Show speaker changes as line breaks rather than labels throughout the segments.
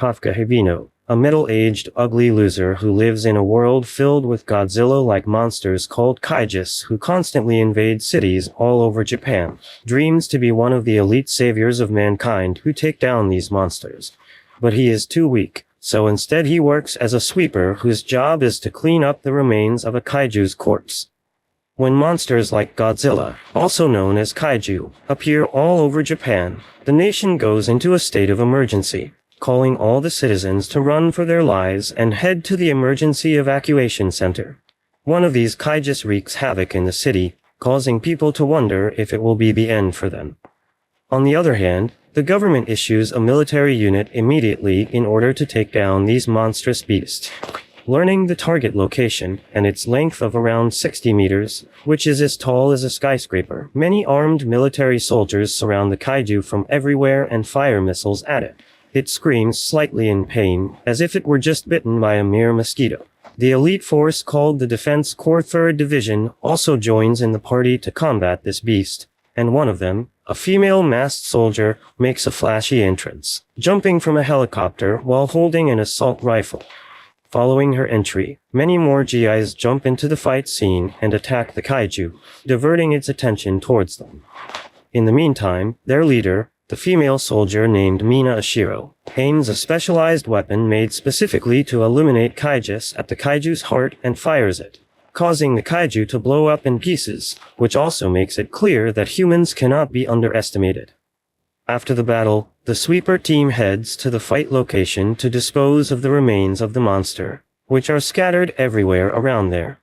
Kafka Hibino, a middle-aged, ugly loser who lives in a world filled with Godzilla-like monsters called Kaijus who constantly invade cities all over Japan, dreams to be one of the elite saviors of mankind who take down these monsters. But he is too weak, so instead he works as a sweeper whose job is to clean up the remains of a kaiju's corpse. When monsters like Godzilla, also known as Kaiju, appear all over Japan, the nation goes into a state of emergency, calling all the citizens to run for their lives and head to the emergency evacuation center. One of these Kaijus wreaks havoc in the city, causing people to wonder if it will be the end for them. On the other hand, the government issues a military unit immediately in order to take down these monstrous beasts. Learning the target location and its length of around 60 meters, which is as tall as a skyscraper, many armed military soldiers surround the kaiju from everywhere and fire missiles at it. It screams slightly in pain, as if it were just bitten by a mere mosquito. The elite force called the Defense Corps 3rd Division also joins in the party to combat this beast, and one of them, a female masked soldier, makes a flashy entrance, jumping from a helicopter while holding an assault rifle. Following her entry, many more GIs jump into the fight scene and attack the kaiju, diverting its attention towards them. In the meantime, their leader, the female soldier named Mina Ashiro, aims a specialized weapon made specifically to illuminate kaijus at the kaiju's heart and fires it, causing the kaiju to blow up in pieces, which also makes it clear that humans cannot be underestimated. After the battle, the sweeper team heads to the fight location to dispose of the remains of the monster, which are scattered everywhere around there.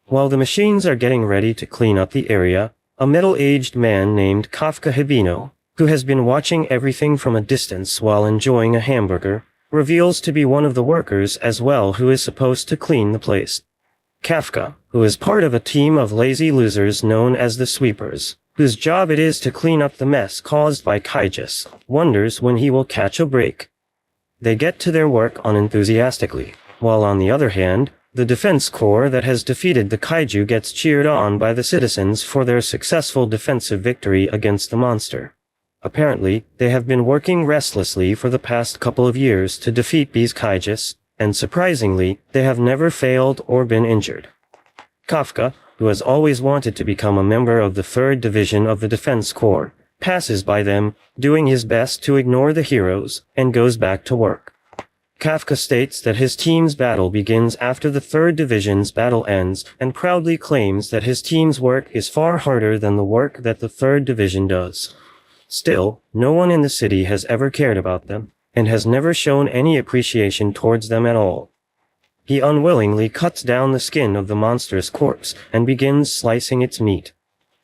While the machines are getting ready to clean up the area, a middle-aged man named Kafka Hibino, who has been watching everything from a distance while enjoying a hamburger, reveals to be one of the workers as well who is supposed to clean the place. Kafka, who is part of a team of lazy losers known as the Sweepers, whose job it is to clean up the mess caused by kaijus, wonders when he will catch a break. They get to their work unenthusiastically, while on the other hand, the defense corps that has defeated the kaiju gets cheered on by the citizens for their successful defensive victory against the monster. Apparently, they have been working restlessly for the past couple of years to defeat these kaijus, and surprisingly, they have never failed or been injured. Kafka, who has always wanted to become a member of the 3rd Division of the Defense Corps, passes by them, doing his best to ignore the heroes, and goes back to work. Kafka states that his team's battle begins after the 3rd Division's battle ends, and proudly claims that his team's work is far harder than the work that the 3rd Division does. Still, no one in the city has ever cared about them, and has never shown any appreciation towards them at all. He unwillingly cuts down the skin of the monster's corpse and begins slicing its meat.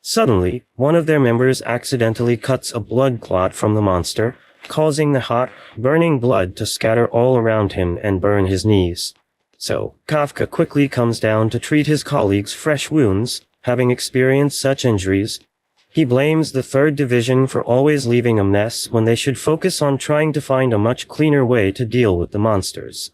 Suddenly, one of their members accidentally cuts a blood clot from the monster, causing the hot, burning blood to scatter all around him and burn his knees. So, Kafka quickly comes down to treat his colleagues' fresh wounds, having experienced such injuries. He blames the 3rd Division for always leaving a mess when they should focus on trying to find a much cleaner way to deal with the monsters.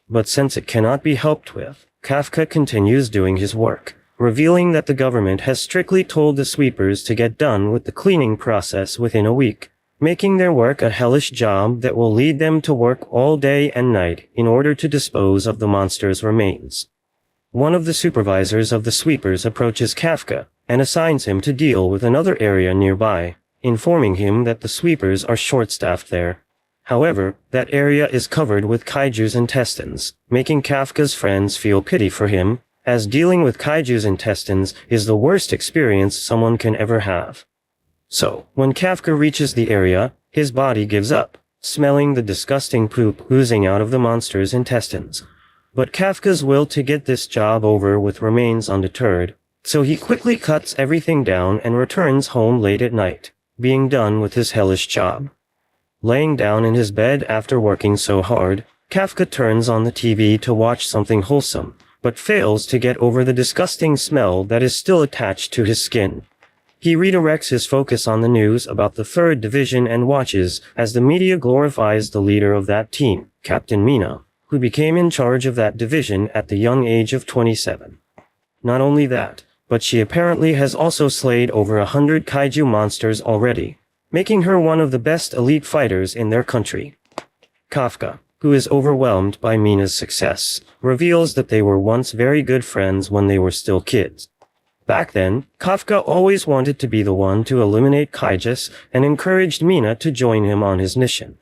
But since it cannot be helped with, Kafka continues doing his work, revealing that the government has strictly told the sweepers to get done with the cleaning process within a week, making their work a hellish job that will lead them to work all day and night in order to dispose of the monster's remains. One of the supervisors of the sweepers approaches Kafka and assigns him to deal with another area nearby, informing him that the sweepers are short-staffed there. However, that area is covered with kaiju's intestines, making Kafka's friends feel pity for him, as dealing with kaiju's intestines is the worst experience someone can ever have. So, when Kafka reaches the area, his body gives up, smelling the disgusting poop oozing out of the monster's intestines. But Kafka's will to get this job over with remains undeterred, so he quickly cuts everything down and returns home late at night, being done with his hellish job. Laying down in his bed after working so hard, Kafka turns on the TV to watch something wholesome, but fails to get over the disgusting smell that is still attached to his skin. He redirects his focus on the news about the 3rd Division and watches as the media glorifies the leader of that team, Captain Mina, who became in charge of that division at the young age of 27. Not only that, but she apparently has also slayed over 100 kaiju monsters already, making her one of the best elite fighters in their country. Kafka, who is overwhelmed by Mina's success, reveals that they were once very good friends when they were still kids. Back then, Kafka always wanted to be the one to eliminate Kaiju and encouraged Mina to join him on his mission.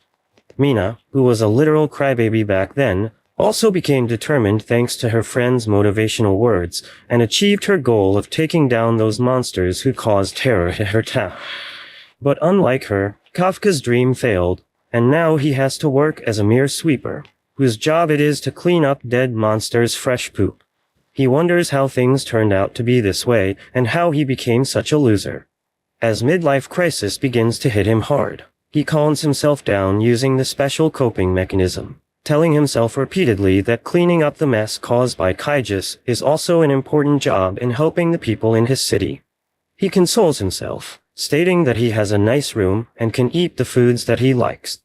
Mina, who was a literal crybaby back then, also became determined thanks to her friend's motivational words and achieved her goal of taking down those monsters who caused terror in her town. But unlike her, Kafka's dream failed, and now he has to work as a mere sweeper, whose job it is to clean up dead monsters' fresh poop. He wonders how things turned out to be this way and how he became such a loser. As midlife crisis begins to hit him hard, he calms himself down using the special coping mechanism, telling himself repeatedly that cleaning up the mess caused by Kaiju is also an important job in helping the people in his city. He consoles himself, stating that he has a nice room and can eat the foods that he likes.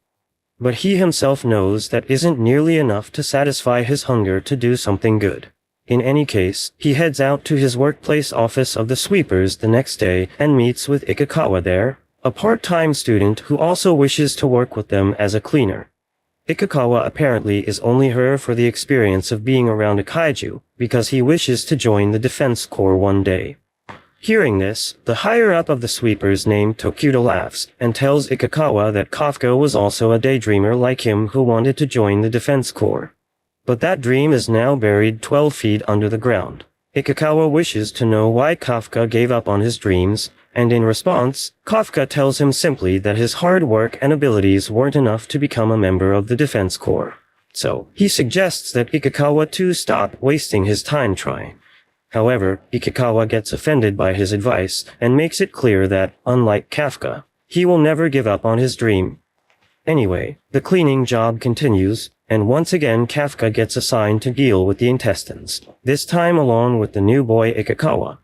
But he himself knows that isn't nearly enough to satisfy his hunger to do something good. In any case, he heads out to his workplace office of the sweepers the next day and meets with Ikikawa there, a part-time student who also wishes to work with them as a cleaner. Ikikawa apparently is only here for the experience of being around a kaiju, because he wishes to join the defense corps one day. Hearing this, the higher-up of the sweepers named Tokuda laughs and tells Ikikawa that Kafka was also a daydreamer like him who wanted to join the defense corps. But that dream is now buried 12 feet under the ground. Ikikawa wishes to know why Kafka gave up on his dreams, and in response, Kafka tells him simply that his hard work and abilities weren't enough to become a member of the defense corps. So, he suggests that Ikikawa too stop wasting his time trying. However, Ikikawa gets offended by his advice and makes it clear that, unlike Kafka, he will never give up on his dream. Anyway, the cleaning job continues, and once again Kafka gets assigned to deal with the intestines, this time along with the new boy Ikikawa.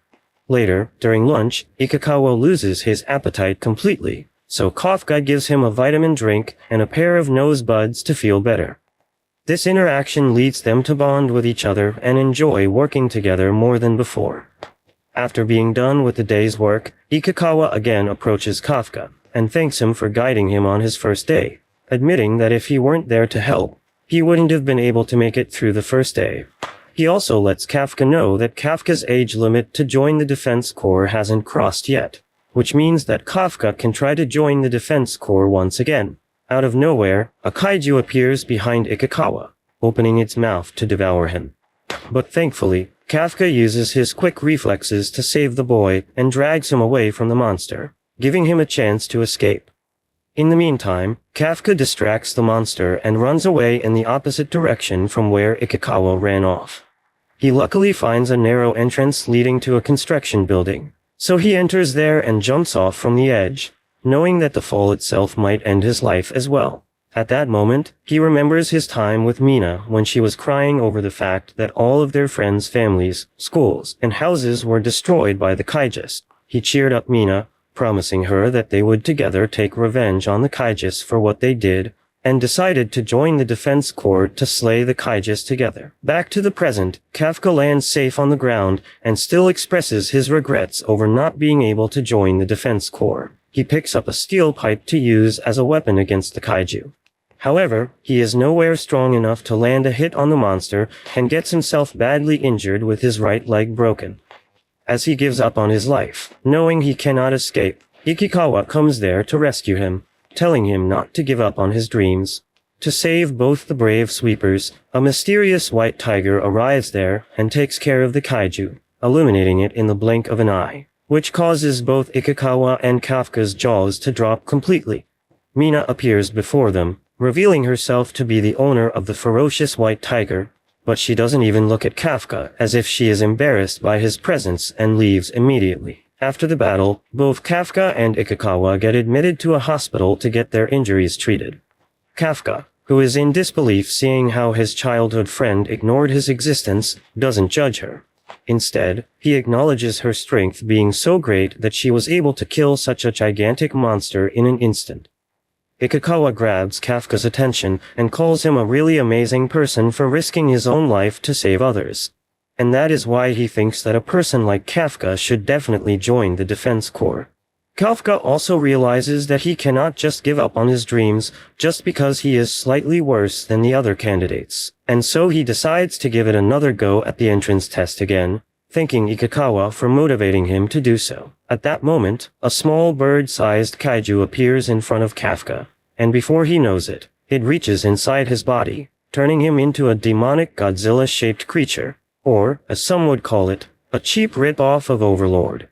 Later, during lunch, Ikikawa loses his appetite completely, so Kafka gives him a vitamin drink and a pair of nose buds to feel better. This interaction leads them to bond with each other and enjoy working together more than before. After being done with the day's work, Ikikawa again approaches Kafka and thanks him for guiding him on his first day, admitting that if he weren't there to help, he wouldn't have been able to make it through the first day. He also lets Kafka know that Kafka's age limit to join the defense corps hasn't crossed yet, which means that Kafka can try to join the defense corps once again. Out of nowhere, a kaiju appears behind Ikikawa, opening its mouth to devour him. But thankfully, Kafka uses his quick reflexes to save the boy and drags him away from the monster, giving him a chance to escape. In the meantime, Kafka distracts the monster and runs away in the opposite direction from where Ikikawa ran off. He luckily finds a narrow entrance leading to a construction building, so he enters there and jumps off from the edge, knowing that the fall itself might end his life as well. At that moment, he remembers his time with Mina when she was crying over the fact that all of their friends' families, schools, and houses were destroyed by the Kaiju. He cheered up Mina, promising her that they would together take revenge on the Kaiju for what they did, and decided to join the defense corps to slay the Kaiju together. Back to the present, Kafka lands safe on the ground and still expresses his regrets over not being able to join the defense corps. He picks up a steel pipe to use as a weapon against the kaiju. However, he is nowhere strong enough to land a hit on the monster and gets himself badly injured with his right leg broken. As he gives up on his life, knowing he cannot escape, Ikikawa comes there to rescue him, telling him not to give up on his dreams. To save both the brave sweepers, a mysterious white tiger arrives there and takes care of the kaiju, eliminating it in the blink of an eye, which causes both Ikikawa and Kafka's jaws to drop completely. Mina appears before them, revealing herself to be the owner of the ferocious white tiger, but she doesn't even look at Kafka as if she is embarrassed by his presence and leaves immediately. After the battle, both Kafka and Ikikawa get admitted to a hospital to get their injuries treated. Kafka, who is in disbelief seeing how his childhood friend ignored his existence, doesn't judge her. Instead, he acknowledges her strength being so great that she was able to kill such a gigantic monster in an instant. Ikikawa grabs Kafka's attention and calls him a really amazing person for risking his own life to save others. And that is why he thinks that a person like Kafka should definitely join the defense corps. Kafka also realizes that he cannot just give up on his dreams just because he is slightly worse than the other candidates, and so he decides to give it another go at the entrance test again, thanking Ikikawa for motivating him to do so. At that moment, a small bird-sized kaiju appears in front of Kafka, and before he knows it, it reaches inside his body, turning him into a demonic Godzilla-shaped creature, or, as some would call it, a cheap rip-off of Overlord.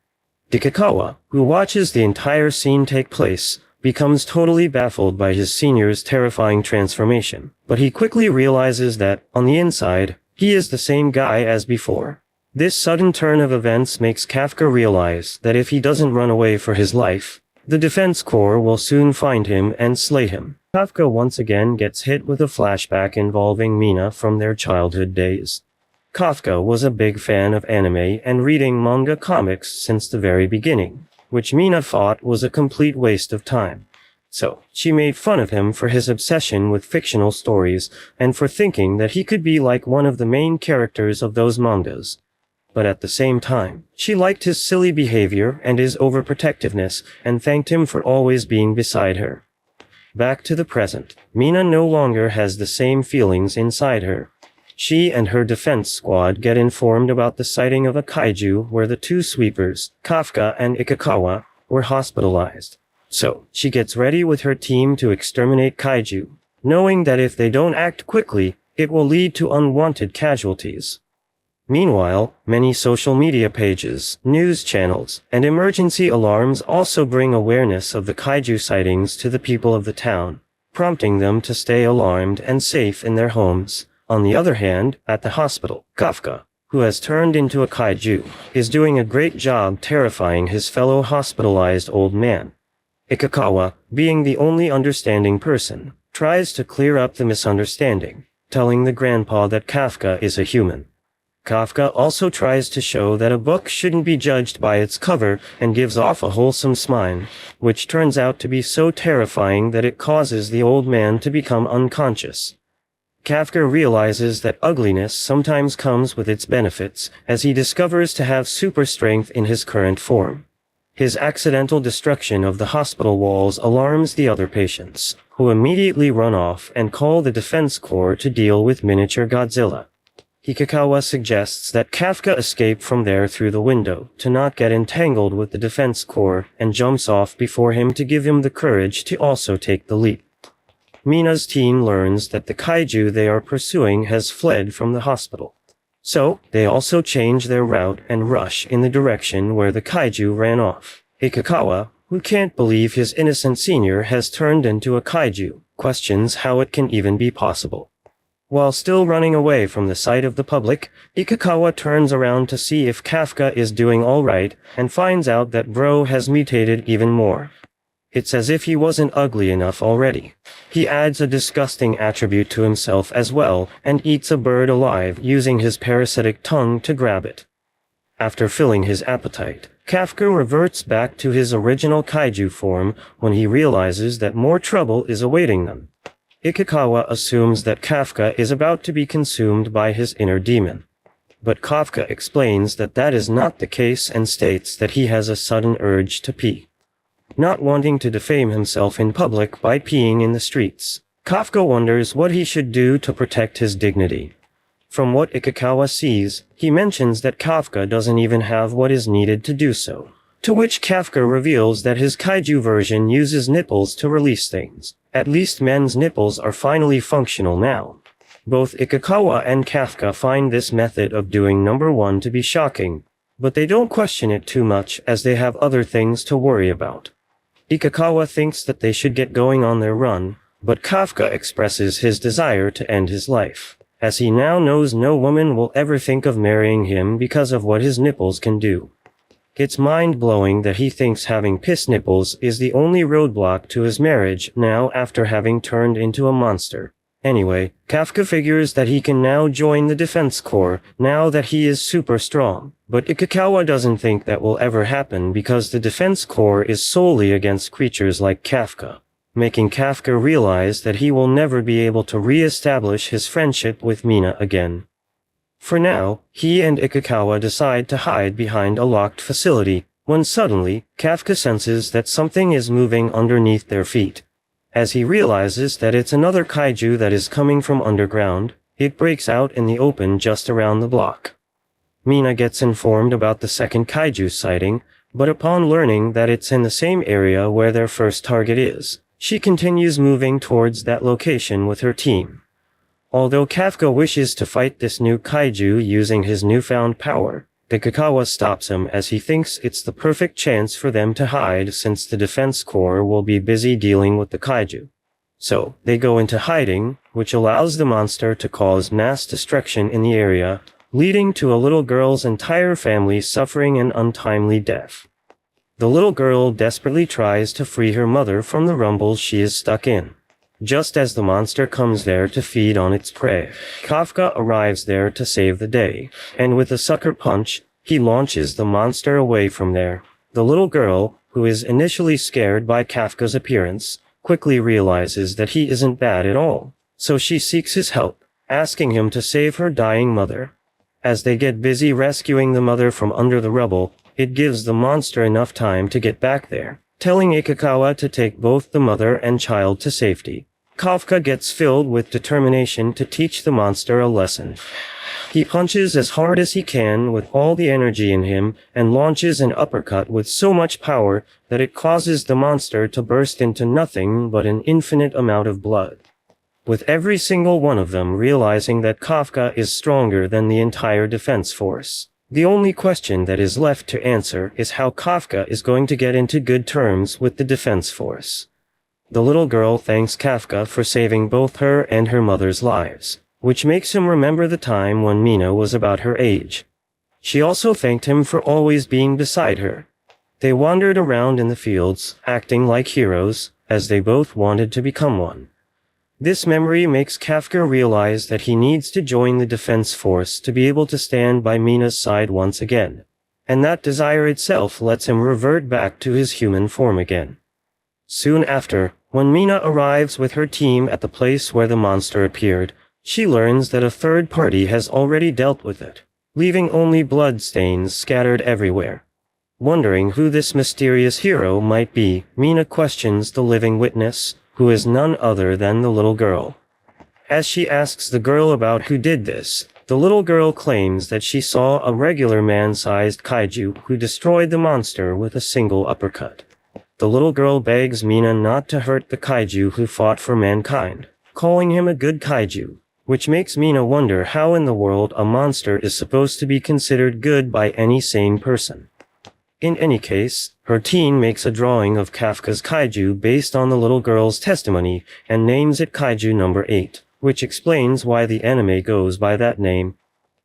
Ikikawa, who watches the entire scene take place, becomes totally baffled by his senior's terrifying transformation, but he quickly realizes that, on the inside, he is the same guy as before. This sudden turn of events makes Kafka realize that if he doesn't run away for his life, the Defense Corps will soon find him and slay him. Kafka once again gets hit with a flashback involving Mina from their childhood days. Kafka was a big fan of anime and reading manga comics since the very beginning, which Mina thought was a complete waste of time. So, she made fun of him for his obsession with fictional stories and for thinking that he could be like one of the main characters of those mangas. But at the same time, she liked his silly behavior and his overprotectiveness and thanked him for always being beside her. Back to the present, Mina no longer has the same feelings inside her. She and her defense squad get informed about the sighting of a kaiju where the two sweepers, Kafka and Ikikawa, were hospitalized. So, she gets ready with her team to exterminate kaiju, knowing that if they don't act quickly, it will lead to unwanted casualties. Meanwhile, many social media pages, news channels, and emergency alarms also bring awareness of the kaiju sightings to the people of the town, prompting them to stay alarmed and safe in their homes. On the other hand, at the hospital, Kafka, who has turned into a kaiju, is doing a great job terrifying his fellow hospitalized old man. Ikikawa, being the only understanding person, tries to clear up the misunderstanding, telling the grandpa that Kafka is a human. Kafka also tries to show that a book shouldn't be judged by its cover and gives off a wholesome smile, which turns out to be so terrifying that it causes the old man to become unconscious. Kafka realizes that ugliness sometimes comes with its benefits, as he discovers to have super strength in his current form. His accidental destruction of the hospital walls alarms the other patients, who immediately run off and call the Defense Corps to deal with miniature Godzilla. Ikikawa suggests that Kafka escape from there through the window to not get entangled with the Defense Corps and jumps off before him to give him the courage to also take the leap. Mina's team learns that the kaiju they are pursuing has fled from the hospital. So, they also change their route and rush in the direction where the kaiju ran off. Ikikawa, who can't believe his innocent senior has turned into a kaiju, questions how it can even be possible. While still running away from the sight of the public, Ikikawa turns around to see if Kafka is doing alright and finds out that Bro has mutated even more. It's as if he wasn't ugly enough already. He adds a disgusting attribute to himself as well and eats a bird alive using his parasitic tongue to grab it. After filling his appetite, Kafka reverts back to his original kaiju form when he realizes that more trouble is awaiting them. Ikikawa assumes that Kafka is about to be consumed by his inner demon. But Kafka explains that that is not the case and states that he has a sudden urge to pee. Not wanting to defame himself in public by peeing in the streets, Kafka wonders what he should do to protect his dignity. From what Ikikawa sees, he mentions that Kafka doesn't even have what is needed to do so, to which Kafka reveals that his kaiju version uses nipples to release things. At least men's nipples are finally functional now. Both Ikikawa and Kafka find this method of doing number one to be shocking, but they don't question it too much as they have other things to worry about. Ikikawa thinks that they should get going on their run, but Kafka expresses his desire to end his life, as he now knows no woman will ever think of marrying him because of what his nipples can do. It's mind-blowing that he thinks having piss nipples is the only roadblock to his marriage now after having turned into a monster. Anyway, Kafka figures that he can now join the Defense Corps now that he is super strong. But Ikikawa doesn't think that will ever happen because the Defense Corps is solely against creatures like Kafka, making Kafka realize that he will never be able to re-establish his friendship with Mina again. For now, he and Ikikawa decide to hide behind a locked facility, when suddenly, Kafka senses that something is moving underneath their feet. As he realizes that it's another kaiju that is coming from underground, it breaks out in the open just around the block. Mina gets informed about the second kaiju sighting, but upon learning that it's in the same area where their first target is, she continues moving towards that location with her team. Although Kafka wishes to fight this new kaiju using his newfound power, Ikikawa stops him as he thinks it's the perfect chance for them to hide since the defense corps will be busy dealing with the kaiju. So, they go into hiding, which allows the monster to cause mass destruction in the area, leading to a little girl's entire family suffering an untimely death. The little girl desperately tries to free her mother from the rumble she is stuck in. Just as the monster comes there to feed on its prey, Kafka arrives there to save the day, and with a sucker punch, he launches the monster away from there. The little girl, who is initially scared by Kafka's appearance, quickly realizes that he isn't bad at all, so she seeks his help, asking him to save her dying mother. As they get busy rescuing the mother from under the rubble, it gives the monster enough time to get back there, telling Ikikawa to take both the mother and child to safety. Kafka gets filled with determination to teach the monster a lesson. He punches as hard as he can with all the energy in him and launches an uppercut with so much power that it causes the monster to burst into nothing but an infinite amount of blood. With every single one of them realizing that Kafka is stronger than the entire defense force. The only question that is left to answer is how Kafka is going to get into good terms with the defense force. The little girl thanks Kafka for saving both her and her mother's lives, which makes him remember the time when Mina was about her age. She also thanked him for always being beside her. They wandered around in the fields, acting like heroes, as they both wanted to become one. This memory makes Kafka realize that he needs to join the defense force to be able to stand by Mina's side once again, and that desire itself lets him revert back to his human form again. Soon after, when Mina arrives with her team at the place where the monster appeared, she learns that a third party has already dealt with it, leaving only blood stains scattered everywhere. Wondering who this mysterious hero might be, Mina questions the living witness, who is none other than the little girl. As she asks the girl about who did this, the little girl claims that she saw a regular man-sized kaiju who destroyed the monster with a single uppercut. The little girl begs Mina not to hurt the kaiju who fought for mankind, calling him a good kaiju, which makes Mina wonder how in the world a monster is supposed to be considered good by any sane person. In any case, her team makes a drawing of Kafka's kaiju based on the little girl's testimony and names it Kaiju number 8, which explains why the anime goes by that name.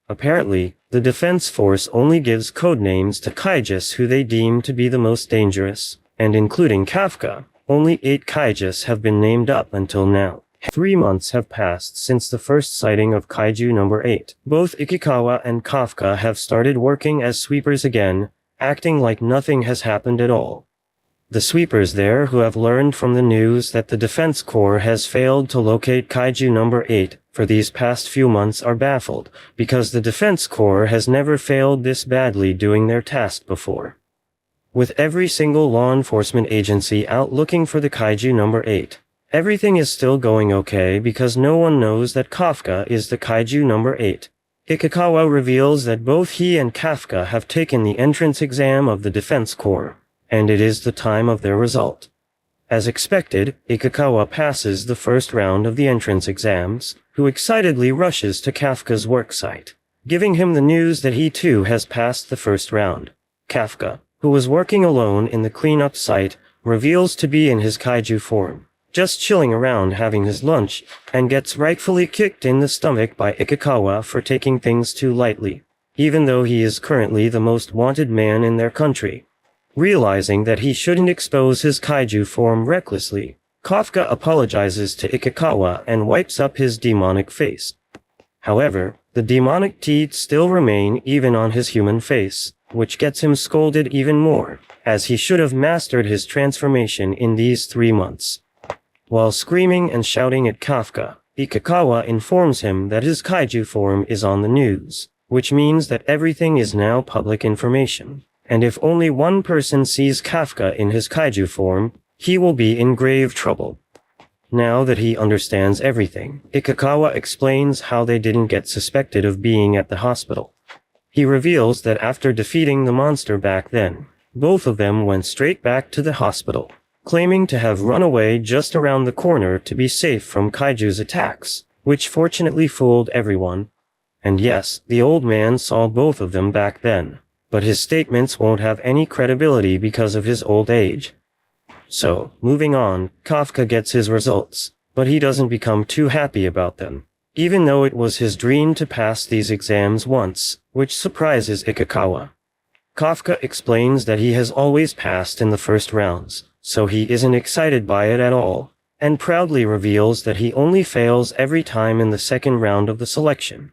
Apparently, the defense force only gives code names to kaijus who they deem to be the most dangerous, and including Kafka, only 8 kaijus have been named up until now. 3 months have passed since the first sighting of Kaiju number 8. Both Ikikawa and Kafka have started working as sweepers again, acting like nothing has happened at all. The sweepers there who have learned from the news that the defense corps has failed to locate Kaiju number 8 for these past few months are baffled, because the defense corps has never failed this badly doing their task before. With every single law enforcement agency out looking for the Kaiju number 8, everything is still going okay because no one knows that Kafka is the Kaiju number 8. Ikikawa reveals that both he and Kafka have taken the entrance exam of the defense corps, and it is the time of their result. As expected, Ikikawa passes the first round of the entrance exams, who excitedly rushes to Kafka's worksite, giving him the news that he too has passed the first round. Kafka, who was working alone in the cleanup site, reveals to be in his kaiju form, just chilling around having his lunch, and gets rightfully kicked in the stomach by Ikikawa for taking things too lightly, even though he is currently the most wanted man in their country. Realizing that he shouldn't expose his kaiju form recklessly, Kafka apologizes to Ikikawa and wipes up his demonic face. However, the demonic teeth still remain even on his human face, which gets him scolded even more, as he should have mastered his transformation in these 3 months. While screaming and shouting at Kafka, Ikikawa informs him that his kaiju form is on the news, which means that everything is now public information, and if only one person sees Kafka in his kaiju form, he will be in grave trouble. Now that he understands everything, Ikikawa explains how they didn't get suspected of being at the hospital. He reveals that after defeating the monster back then, both of them went straight back to the hospital, claiming to have run away just around the corner to be safe from Kaiju's attacks, which fortunately fooled everyone. And yes, the old man saw both of them back then, but his statements won't have any credibility because of his old age. So, moving on, Kafka gets his results, but he doesn't become too happy about them, even though it was his dream to pass these exams once, which surprises Ikikawa. Kafka explains that he has always passed in the first rounds, so he isn't excited by it at all, and proudly reveals that he only fails every time in the second round of the selection.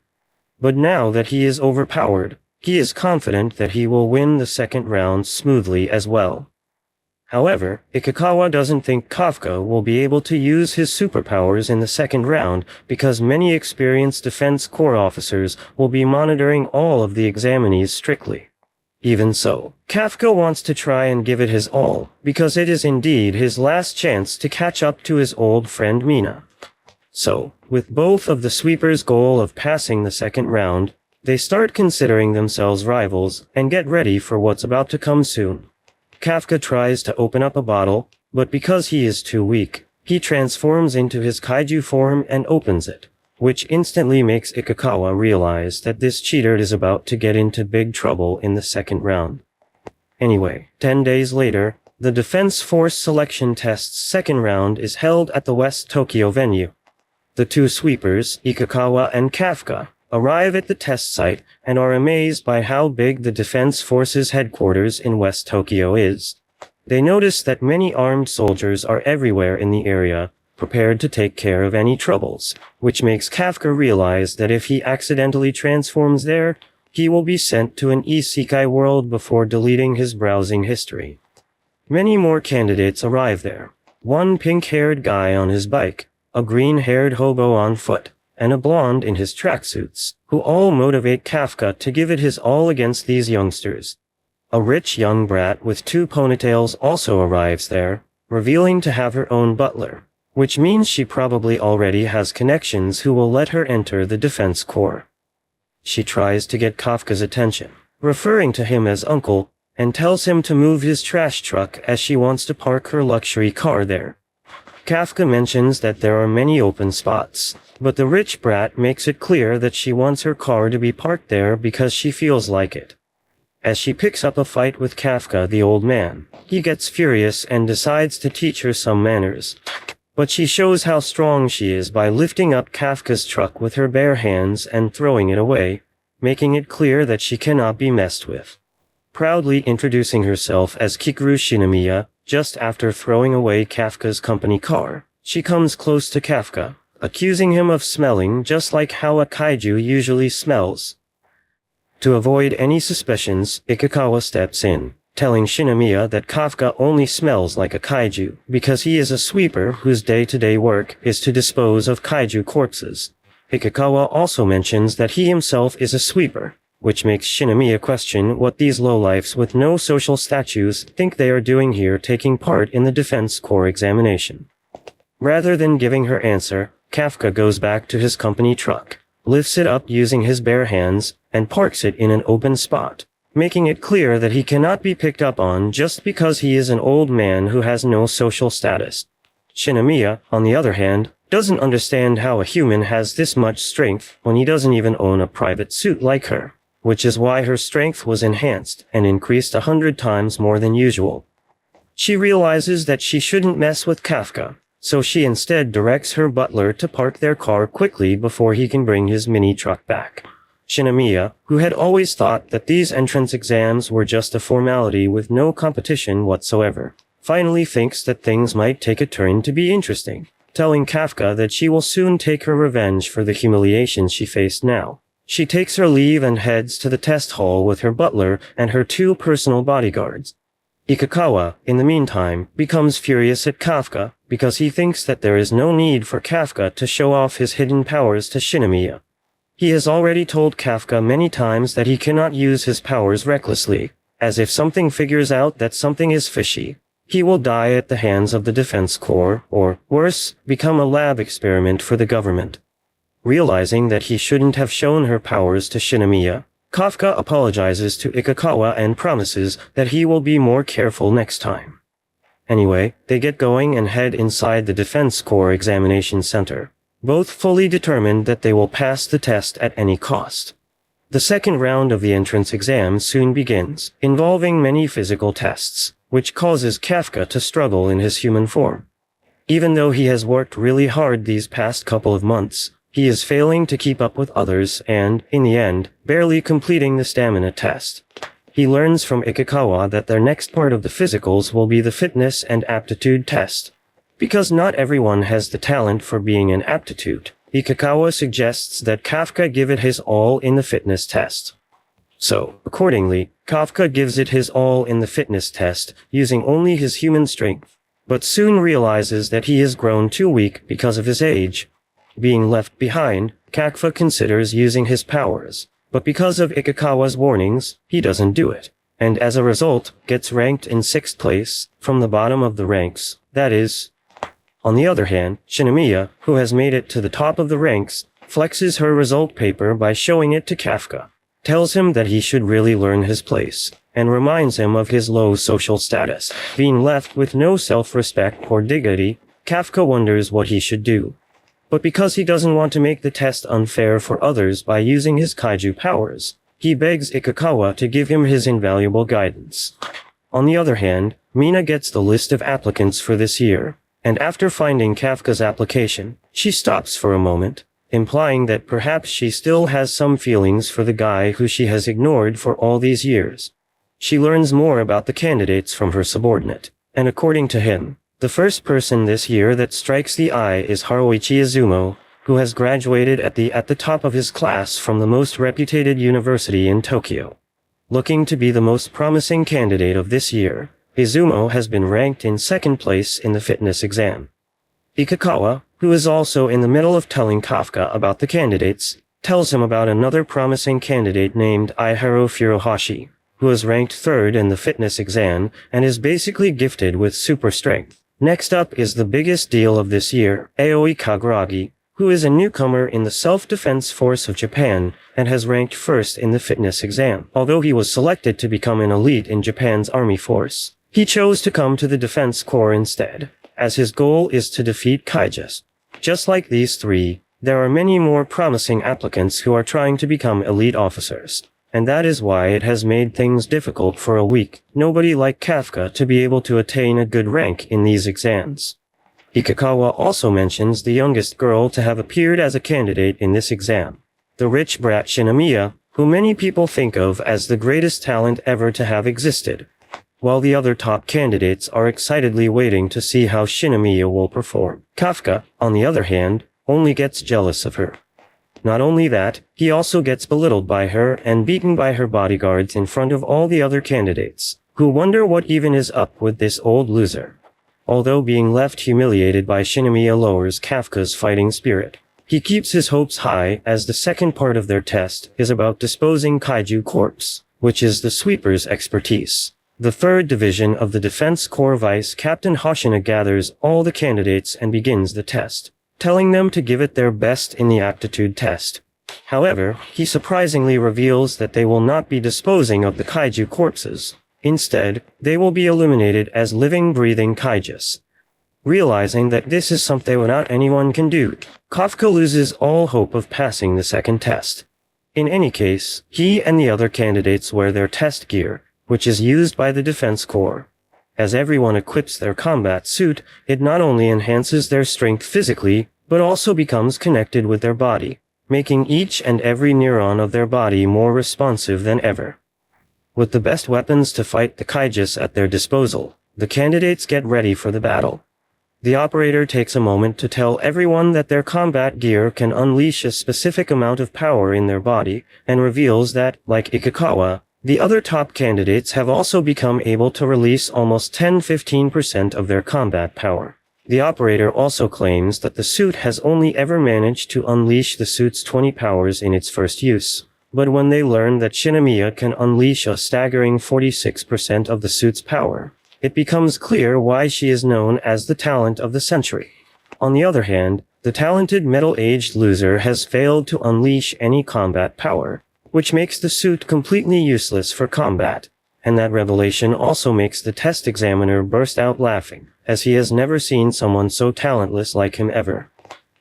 But now that he is overpowered, he is confident that he will win the second round smoothly as well. However, Ikikawa doesn't think Kafka will be able to use his superpowers in the second round because many experienced Defense Corps officers will be monitoring all of the examinees strictly. Even so, Kafka wants to try and give it his all, because it is indeed his last chance to catch up to his old friend Mina. So, with both of the sweepers' goal of passing the second round, they start considering themselves rivals and get ready for what's about to come soon. Kafka tries to open up a bottle, but because he is too weak, he transforms into his kaiju form and opens it, which instantly makes Ikikawa realize that this cheater is about to get into big trouble in the second round. Anyway, 10 days later, the Defense Force Selection Test's second round is held at the West Tokyo venue. The two sweepers, Ikikawa and Kafka, arrive at the test site and are amazed by how big the Defense Force's headquarters in West Tokyo is. They notice that many armed soldiers are everywhere in the area, prepared to take care of any troubles, which makes Kafka realize that if he accidentally transforms there, he will be sent to an isekai world before deleting his browsing history. Many more candidates arrive there. One pink-haired guy on his bike, a green-haired hobo on foot, and a blonde in his tracksuits, who all motivate Kafka to give it his all against these youngsters. A rich young brat with 2 ponytails also arrives there, revealing to have her own butler, which means she probably already has connections who will let her enter the Defense Corps. She tries to get Kafka's attention, referring to him as uncle, and tells him to move his trash truck as she wants to park her luxury car there. Kafka mentions that there are many open spots, but the rich brat makes it clear that she wants her car to be parked there because she feels like it. As she picks up a fight with Kafka, the old man, he gets furious and decides to teach her some manners. But she shows how strong she is by lifting up Kafka's truck with her bare hands and throwing it away, making it clear that she cannot be messed with. Proudly introducing herself as Kikuru Shinomiya, just after throwing away Kafka's company car, she comes close to Kafka, accusing him of smelling just like how a kaiju usually smells. To avoid any suspicions, Ikikawa steps in, telling Shinomiya that Kafka only smells like a kaiju because he is a sweeper whose day-to-day work is to dispose of kaiju corpses. Ikikawa also mentions that he himself is a sweeper, which makes Shinomiya question what these lowlifes with no social status think they are doing here taking part in the Defense Corps examination. Rather than giving her answer, Kafka goes back to his company truck, lifts it up using his bare hands, and parks it in an open spot, making it clear that he cannot be picked up on just because he is an old man who has no social status. Shinomiya, on the other hand, doesn't understand how a human has this much strength when he doesn't even own a private suit like her, which is why her strength was enhanced and increased 100 times more than usual. She realizes that she shouldn't mess with Kafka, so she instead directs her butler to park their car quickly before he can bring his mini truck back. Shinomiya, who had always thought that these entrance exams were just a formality with no competition whatsoever, finally thinks that things might take a turn to be interesting, telling Kafka that she will soon take her revenge for the humiliation she faced now. She takes her leave and heads to the test hall with her butler and her 2 personal bodyguards. Ikikawa, in the meantime, becomes furious at Kafka because he thinks that there is no need for Kafka to show off his hidden powers to Shinomiya. He has already told Kafka many times that he cannot use his powers recklessly, as if something figures out that something is fishy. He will die at the hands of the Defense Corps, or, worse, become a lab experiment for the government. Realizing that he shouldn't have shown her powers to Shinomiya, Kafka apologizes to Ikikawa and promises that he will be more careful next time. Anyway, they get going and head inside the Defense Corps examination center, both fully determined that they will pass the test at any cost. The second round of the entrance exam soon begins, involving many physical tests, which causes Kafka to struggle in his human form. Even though he has worked really hard these past couple of months, he is failing to keep up with others and, in the end, barely completing the stamina test. He learns from Ikikawa that their next part of the physicals will be the fitness and aptitude test. Because not everyone has the talent for being an aptitude, Ikikawa suggests that Kafka give it his all in the fitness test. So, accordingly, Kafka gives it his all in the fitness test, using only his human strength, but soon realizes that he has grown too weak because of his age. Being left behind, Kafka considers using his powers, but because of Ikikawa's warnings, he doesn't do it, and as a result, gets ranked in 6th place, from the bottom of the ranks, that is. On the other hand, Shinomiya, who has made it to the top of the ranks, flexes her result paper by showing it to Kafka, tells him that he should really learn his place, and reminds him of his low social status. Being left with no self-respect or dignity, Kafka wonders what he should do. But because he doesn't want to make the test unfair for others by using his kaiju powers, he begs Ikikawa to give him his invaluable guidance. On the other hand, Mina gets the list of applicants for this year, and after finding Kafka's application, she stops for a moment, implying that perhaps she still has some feelings for the guy who she has ignored for all these years. She learns more about the candidates from her subordinate, and according to him, the first person this year that strikes the eye is Haruichi Izumo, who has graduated at the top of his class from the most reputed university in Tokyo. Looking to be the most promising candidate of this year, Izumo has been ranked in 2nd place in the fitness exam. Ikikawa, who is also in the middle of telling Kafka about the candidates, tells him about another promising candidate named Iharu Furuhashi, who is ranked 3rd in the fitness exam and is basically gifted with super strength. Next up is the biggest deal of this year, Aoi Kaguragi, who is a newcomer in the self-defense force of Japan and has ranked 1st in the fitness exam. Although he was selected to become an elite in Japan's army force, he chose to come to the Defense Corps instead, as his goal is to defeat Kaijus. Just like these three, there are many more promising applicants who are trying to become elite officers. And that is why it has made things difficult for a weak, nobody like Kafka to be able to attain a good rank in these exams. Ikikawa also mentions the youngest girl to have appeared as a candidate in this exam, the rich brat Shinomiya, who many people think of as the greatest talent ever to have existed, while the other top candidates are excitedly waiting to see how Shinomiya will perform. Kafka, on the other hand, only gets jealous of her. Not only that, he also gets belittled by her and beaten by her bodyguards in front of all the other candidates, who wonder what even is up with this old loser. Although being left humiliated by Shinomiya lowers Kafka's fighting spirit, he keeps his hopes high as the second part of their test is about disposing Kaiju corpse, which is the sweeper's expertise. The 3rd Division of the Defense Corps Vice Captain Hoshina gathers all the candidates and begins the test, telling them to give it their best in the aptitude test. However, he surprisingly reveals that they will not be disposing of the kaiju corpses. Instead, they will be eliminated as living, breathing kaijus. Realizing that this is something not anyone can do, Kafka loses all hope of passing the second test. In any case, he and the other candidates wear their test gear, which is used by the Defense Corps. As everyone equips their combat suit, it not only enhances their strength physically, but also becomes connected with their body, making each and every neuron of their body more responsive than ever. With the best weapons to fight the kaijus at their disposal, the candidates get ready for the battle. The operator takes a moment to tell everyone that their combat gear can unleash a specific amount of power in their body, and reveals that, like Ikikawa, the other top candidates have also become able to release almost 10-15% of their combat power. The operator also claims that the suit has only ever managed to unleash the suit's 20 powers in its first use, But when they learn that Shinomiya can unleash a staggering 46% of the suit's power, it becomes clear why she is known as the talent of the century. On the other hand, the talented middle-aged loser has failed to unleash any combat power, which makes the suit completely useless for combat, and that revelation also makes the test examiner burst out laughing, as he has never seen someone so talentless like him ever.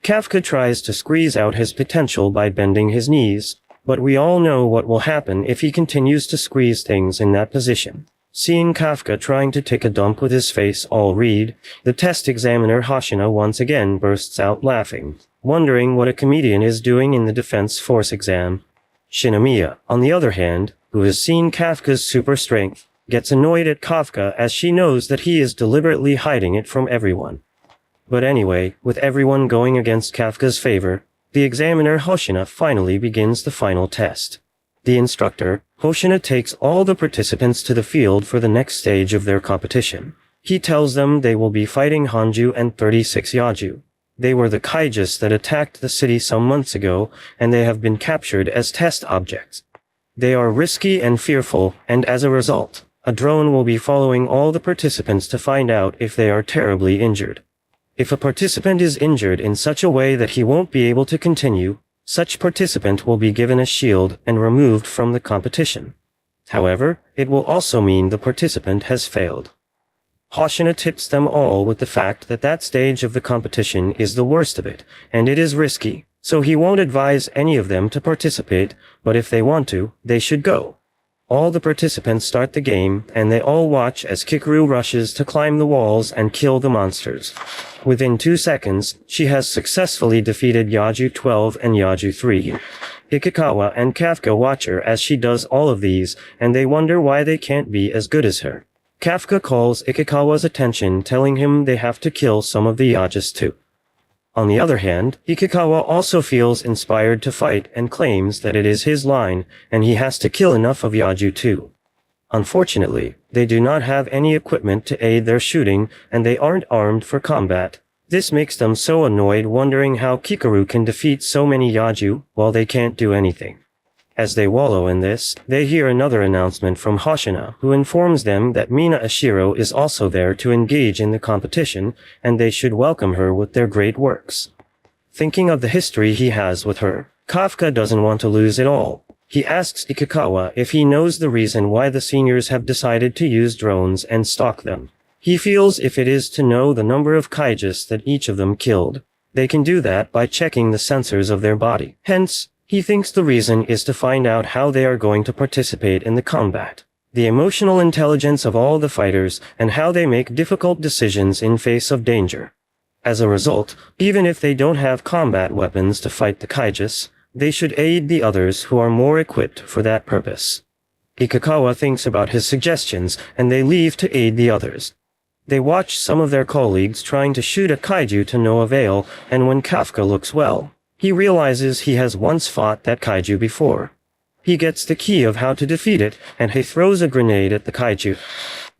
Kafka tries to squeeze out his potential by bending his knees, but we all know what will happen if he continues to squeeze things in that position. Seeing Kafka trying to take a dump with his face all red, the test examiner Hoshina once again bursts out laughing, wondering what a comedian is doing in the Defense Force exam. Shinomiya, on the other hand, who has seen Kafka's super strength, gets annoyed at Kafka as she knows that he is deliberately hiding it from everyone. But anyway, with everyone going against Kafka's favor, the examiner Hoshina finally begins the final test. The instructor, Hoshina, takes all the participants to the field for the next stage of their competition. He tells them they will be fighting Hanju and 36 Yaju. They were the Kaijus that attacked the city some months ago, and they have been captured as test objects. They are risky and fearful, and as a result, a drone will be following all the participants to find out if they are terribly injured. If a participant is injured in such a way that he won't be able to continue, such participant will be given a shield and removed from the competition. However, it will also mean the participant has failed. Hoshina tips them all with the fact that that stage of the competition is the worst of it, and it is risky, so he won't advise any of them to participate, but if they want to, they should go. All the participants start the game, and they all watch as Kikaru rushes to climb the walls and kill the monsters. Within 2 seconds, she has successfully defeated Yaju 12 and Yaju 3. Ikikawa and Kafka watch her as she does all of these, and they wonder why they can't be as good as her. Kafka calls Ikikawa's attention, telling him they have to kill some of the Yajus too. On the other hand, Ikikawa also feels inspired to fight and claims that it is his line, and he has to kill enough of Yaju too. Unfortunately, they do not have any equipment to aid their shooting, and they aren't armed for combat. This makes them so annoyed, wondering how Kikaru can defeat so many Yaju while they can't do anything. As they wallow in this, they hear another announcement from Hoshina, who informs them that Mina Ashiro is also there to engage in the competition, and they should welcome her with their great works. Thinking of the history he has with her, Kafka doesn't want to lose it all. He asks Ikikawa if he knows the reason why the seniors have decided to use drones and stalk them. He feels if it is to know the number of Kaijus that each of them killed, they can do that by checking the sensors of their body. Hence, he thinks the reason is to find out how they are going to participate in the combat, the emotional intelligence of all the fighters, and how they make difficult decisions in face of danger. As a result, even if they don't have combat weapons to fight the Kaijus, they should aid the others who are more equipped for that purpose. Ikikawa thinks about his suggestions, and they leave to aid the others. They watch some of their colleagues trying to shoot a kaiju to no avail, and when Kafka looks well, he realizes he has once fought that kaiju before. He gets the key of how to defeat it, and he throws a grenade at the kaiju.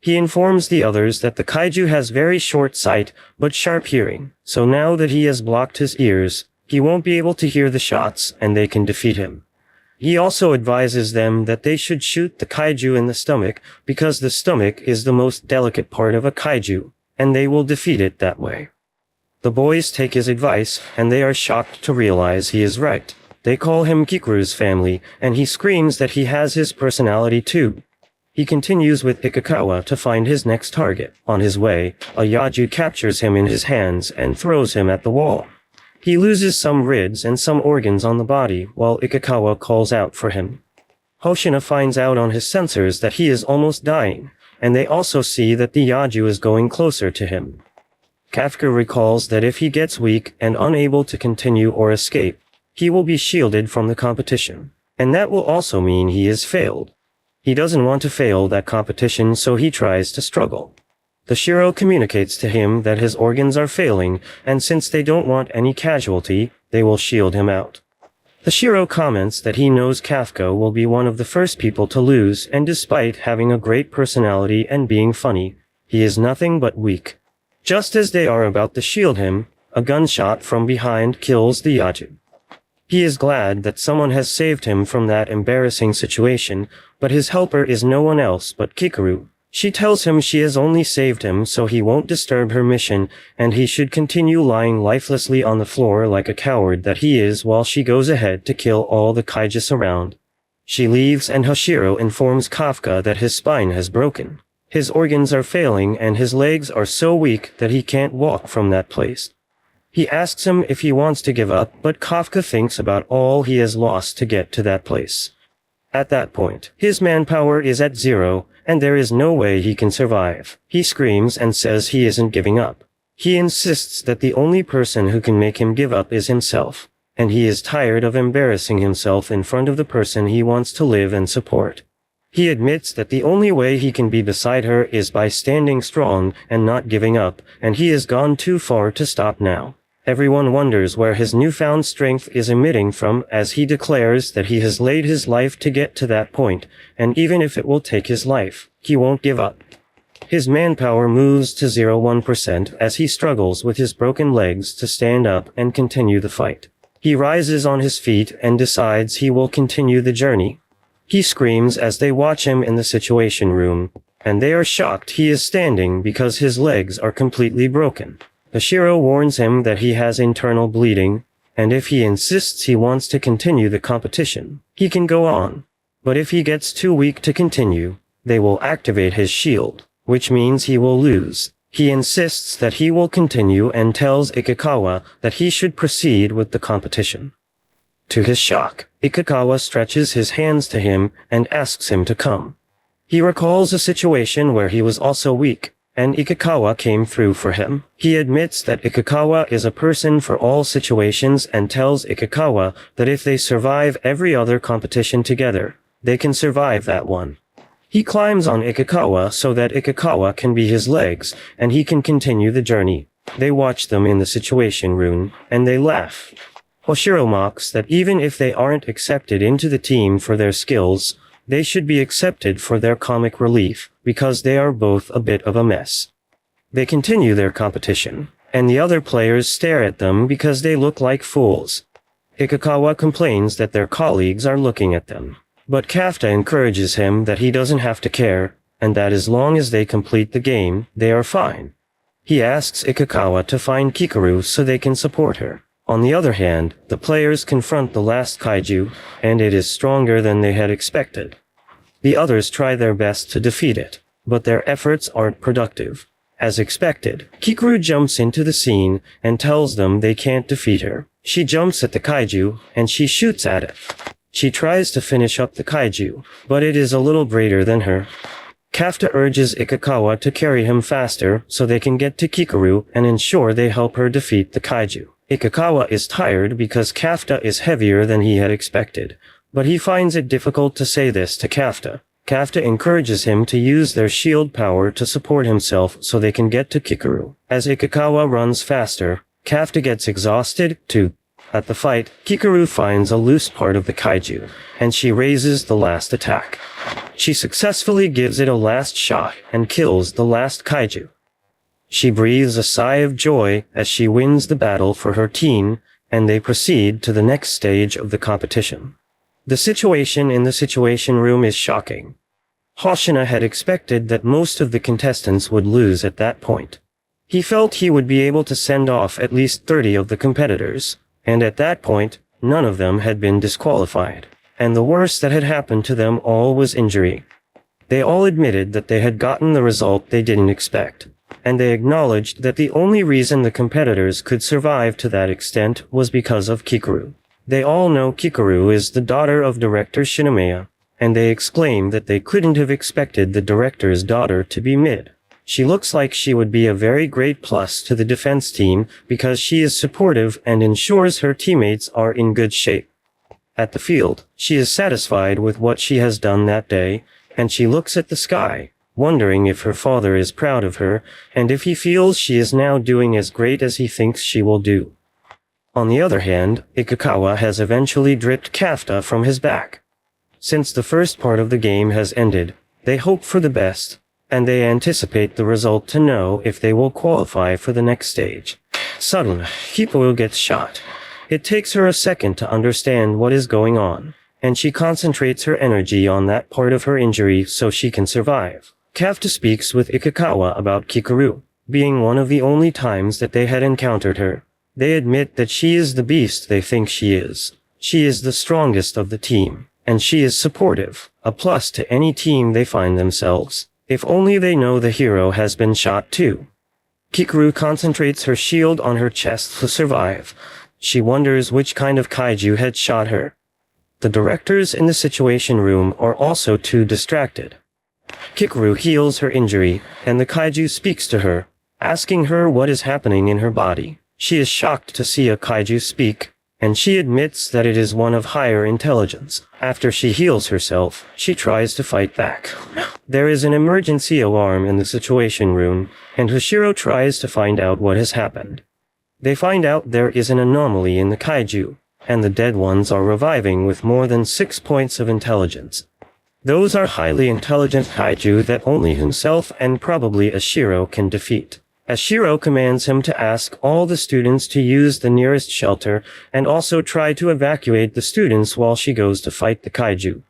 He informs the others that the kaiju has very short sight, but sharp hearing, so now that he has blocked his ears, he won't be able to hear the shots, and they can defeat him. He also advises them that they should shoot the kaiju in the stomach, because the stomach is the most delicate part of a kaiju, and they will defeat it that way. The boys take his advice, and they are shocked to realize he is right. They call him Kikuru's family, and he screams that he has his personality too. He continues with Ikikawa to find his next target. On his way, a Yaju captures him in his hands and throws him at the wall. He loses some ribs and some organs on the body, while Ikikawa calls out for him. Hoshina finds out on his sensors that he is almost dying, and they also see that the Yaju is going closer to him. Kafka recalls that if he gets weak and unable to continue or escape, he will be shielded from the competition, and that will also mean he is failed. He doesn't want to fail that competition, so he tries to struggle. The Shiro communicates to him that his organs are failing, and since they don't want any casualty, they will shield him out. The Shiro comments that he knows Kafka will be one of the first people to lose, and despite having a great personality and being funny, he is nothing but weak. Just as they are about to shield him, a gunshot from behind kills the Yaju. He is glad that someone has saved him from that embarrassing situation, but his helper is no one else but Kikaru. She tells him she has only saved him so he won't disturb her mission, and he should continue lying lifelessly on the floor like a coward that he is while she goes ahead to kill all the kaijus around. She leaves and Hashiro informs Kafka that his spine has broken. His organs are failing and his legs are so weak that he can't walk from that place. He asks him if he wants to give up, but Kafka thinks about all he has lost to get to that place. At that point, his manpower is at 0, and there is no way he can survive. He screams and says he isn't giving up. He insists that the only person who can make him give up is himself, and he is tired of embarrassing himself in front of the person he wants to live and support. He admits that the only way he can be beside her is by standing strong and not giving up, and he has gone too far to stop now. Everyone wonders where his newfound strength is emitting from, as he declares that he has laid his life to get to that point, and even if it will take his life, he won't give up. His manpower moves to 0.1% as he struggles with his broken legs to stand up and continue the fight. He rises on his feet and decides he will continue the journey. He screams as they watch him in the situation room, and they are shocked he is standing because his legs are completely broken. Hashiro warns him that he has internal bleeding, and if he insists he wants to continue the competition, he can go on. But if he gets too weak to continue, they will activate his shield, which means he will lose. He insists that he will continue and tells Ikikawa that he should proceed with the competition. To his shock, Ikikawa stretches his hands to him and asks him to come. He recalls a situation where he was also weak, and Ikikawa came through for him. He admits that Ikikawa is a person for all situations and tells Ikikawa that if they survive every other competition together, they can survive that one. He climbs on Ikikawa so that Ikikawa can be his legs, and he can continue the journey. They watch them in the situation room, and they laugh. Hoshiro mocks that even if they aren't accepted into the team for their skills, they should be accepted for their comic relief, because they are both a bit of a mess. They continue their competition, and the other players stare at them because they look like fools. Ikikawa complains that their colleagues are looking at them, but Kafta encourages him that he doesn't have to care, and that as long as they complete the game, they are fine. He asks Ikikawa to find Kikaru so they can support her. On the other hand, the players confront the last kaiju, and it is stronger than they had expected. The others try their best to defeat it, but their efforts aren't productive. As expected, Kikaru jumps into the scene and tells them they can't defeat her. She jumps at the kaiju, and she shoots at it. She tries to finish up the kaiju, but it is a little greater than her. Kafta urges Ikikawa to carry him faster so they can get to Kikaru and ensure they help her defeat the kaiju. Ikikawa is tired because Kafta is heavier than he had expected, but he finds it difficult to say this to Kafta. Kafta encourages him to use their shield power to support himself so they can get to Kikaru. As Ikikawa runs faster, Kafta gets exhausted, too. At the fight, Kikaru finds a loose part of the kaiju, and she raises the last attack. She successfully gives it a last shot and kills the last kaiju. She breathes a sigh of joy as she wins the battle for her team, and they proceed to the next stage of the competition. The situation in the situation room is shocking. Hoshina had expected that most of the contestants would lose at that point. He felt he would be able to send off at least 30 of the competitors, and at that point, none of them had been disqualified, and the worst that had happened to them all was injury. They all admitted that they had gotten the result they didn't expect, and they acknowledged that the only reason the competitors could survive to that extent was because of Kikaru. They all know Kikaru is the daughter of Director Shinomiya, and they exclaim that they couldn't have expected the director's daughter to be mid. She looks like she would be a very great plus to the defense team because she is supportive and ensures her teammates are in good shape. At the field, she is satisfied with what she has done that day, and she looks at the sky, wondering if her father is proud of her, and if he feels she is now doing as great as he thinks she will do. On the other hand, Ikikawa has eventually dripped Kafta from his back. Since the first part of the game has ended, they hope for the best, and they anticipate the result to know if they will qualify for the next stage. Suddenly, Hippo gets shot, It takes her a second to understand what is going on, and she concentrates her energy on that part of her injury so she can survive. Kafka speaks with Ikikawa about Kikaru, being one of the only times that they had encountered her. They admit that she is the beast they think she is. She is the strongest of the team, and she is supportive, a plus to any team they find themselves. If only they know the hero has been shot too. Kikaru concentrates her shield on her chest to survive. She wonders which kind of kaiju had shot her. The directors in the situation room are also too distracted. Kikaru heals her injury, and the kaiju speaks to her, asking her what is happening in her body. She is shocked to see a kaiju speak, and she admits that it is one of higher intelligence. After she heals herself, she tries to fight back. There is an emergency alarm in the situation room, and Hoshiro tries to find out what has happened. They find out there is an anomaly in the kaiju, and the dead ones are reviving with more than 6 points of intelligence. Those are highly intelligent kaiju that only himself and probably Ashiro can defeat. Ashiro commands him to ask all the students to use the nearest shelter and also try to evacuate the students while she goes to fight the kaiju.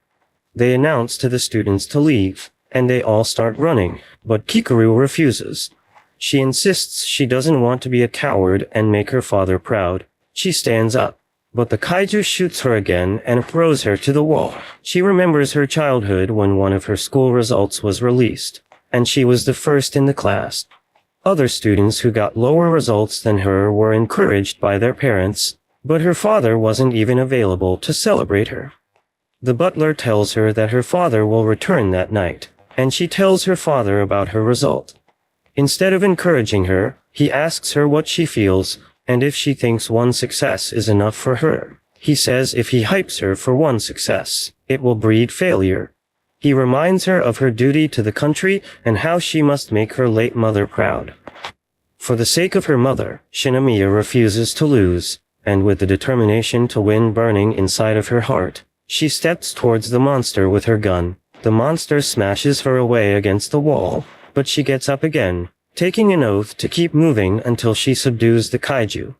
They announce to the students to leave, and they all start running, but Kikaru refuses. She insists she doesn't want to be a coward and make her father proud. She stands up, but the kaiju shoots her again and throws her to the wall. She remembers her childhood when one of her school results was released, and she was the first in the class. Other students who got lower results than her were encouraged by their parents, but her father wasn't even available to celebrate her. The butler tells her that her father will return that night, and she tells her father about her result. Instead of encouraging her, he asks her what she feels, and if she thinks one success is enough for her. He says if he hypes her for one success, it will breed failure. He reminds her of her duty to the country and how she must make her late mother proud. For the sake of her mother, Shinomiya refuses to lose, and with the determination to win burning inside of her heart, she steps towards the monster with her gun. The monster smashes her away against the wall, but she gets up again, taking an oath to keep moving until she subdues the kaiju.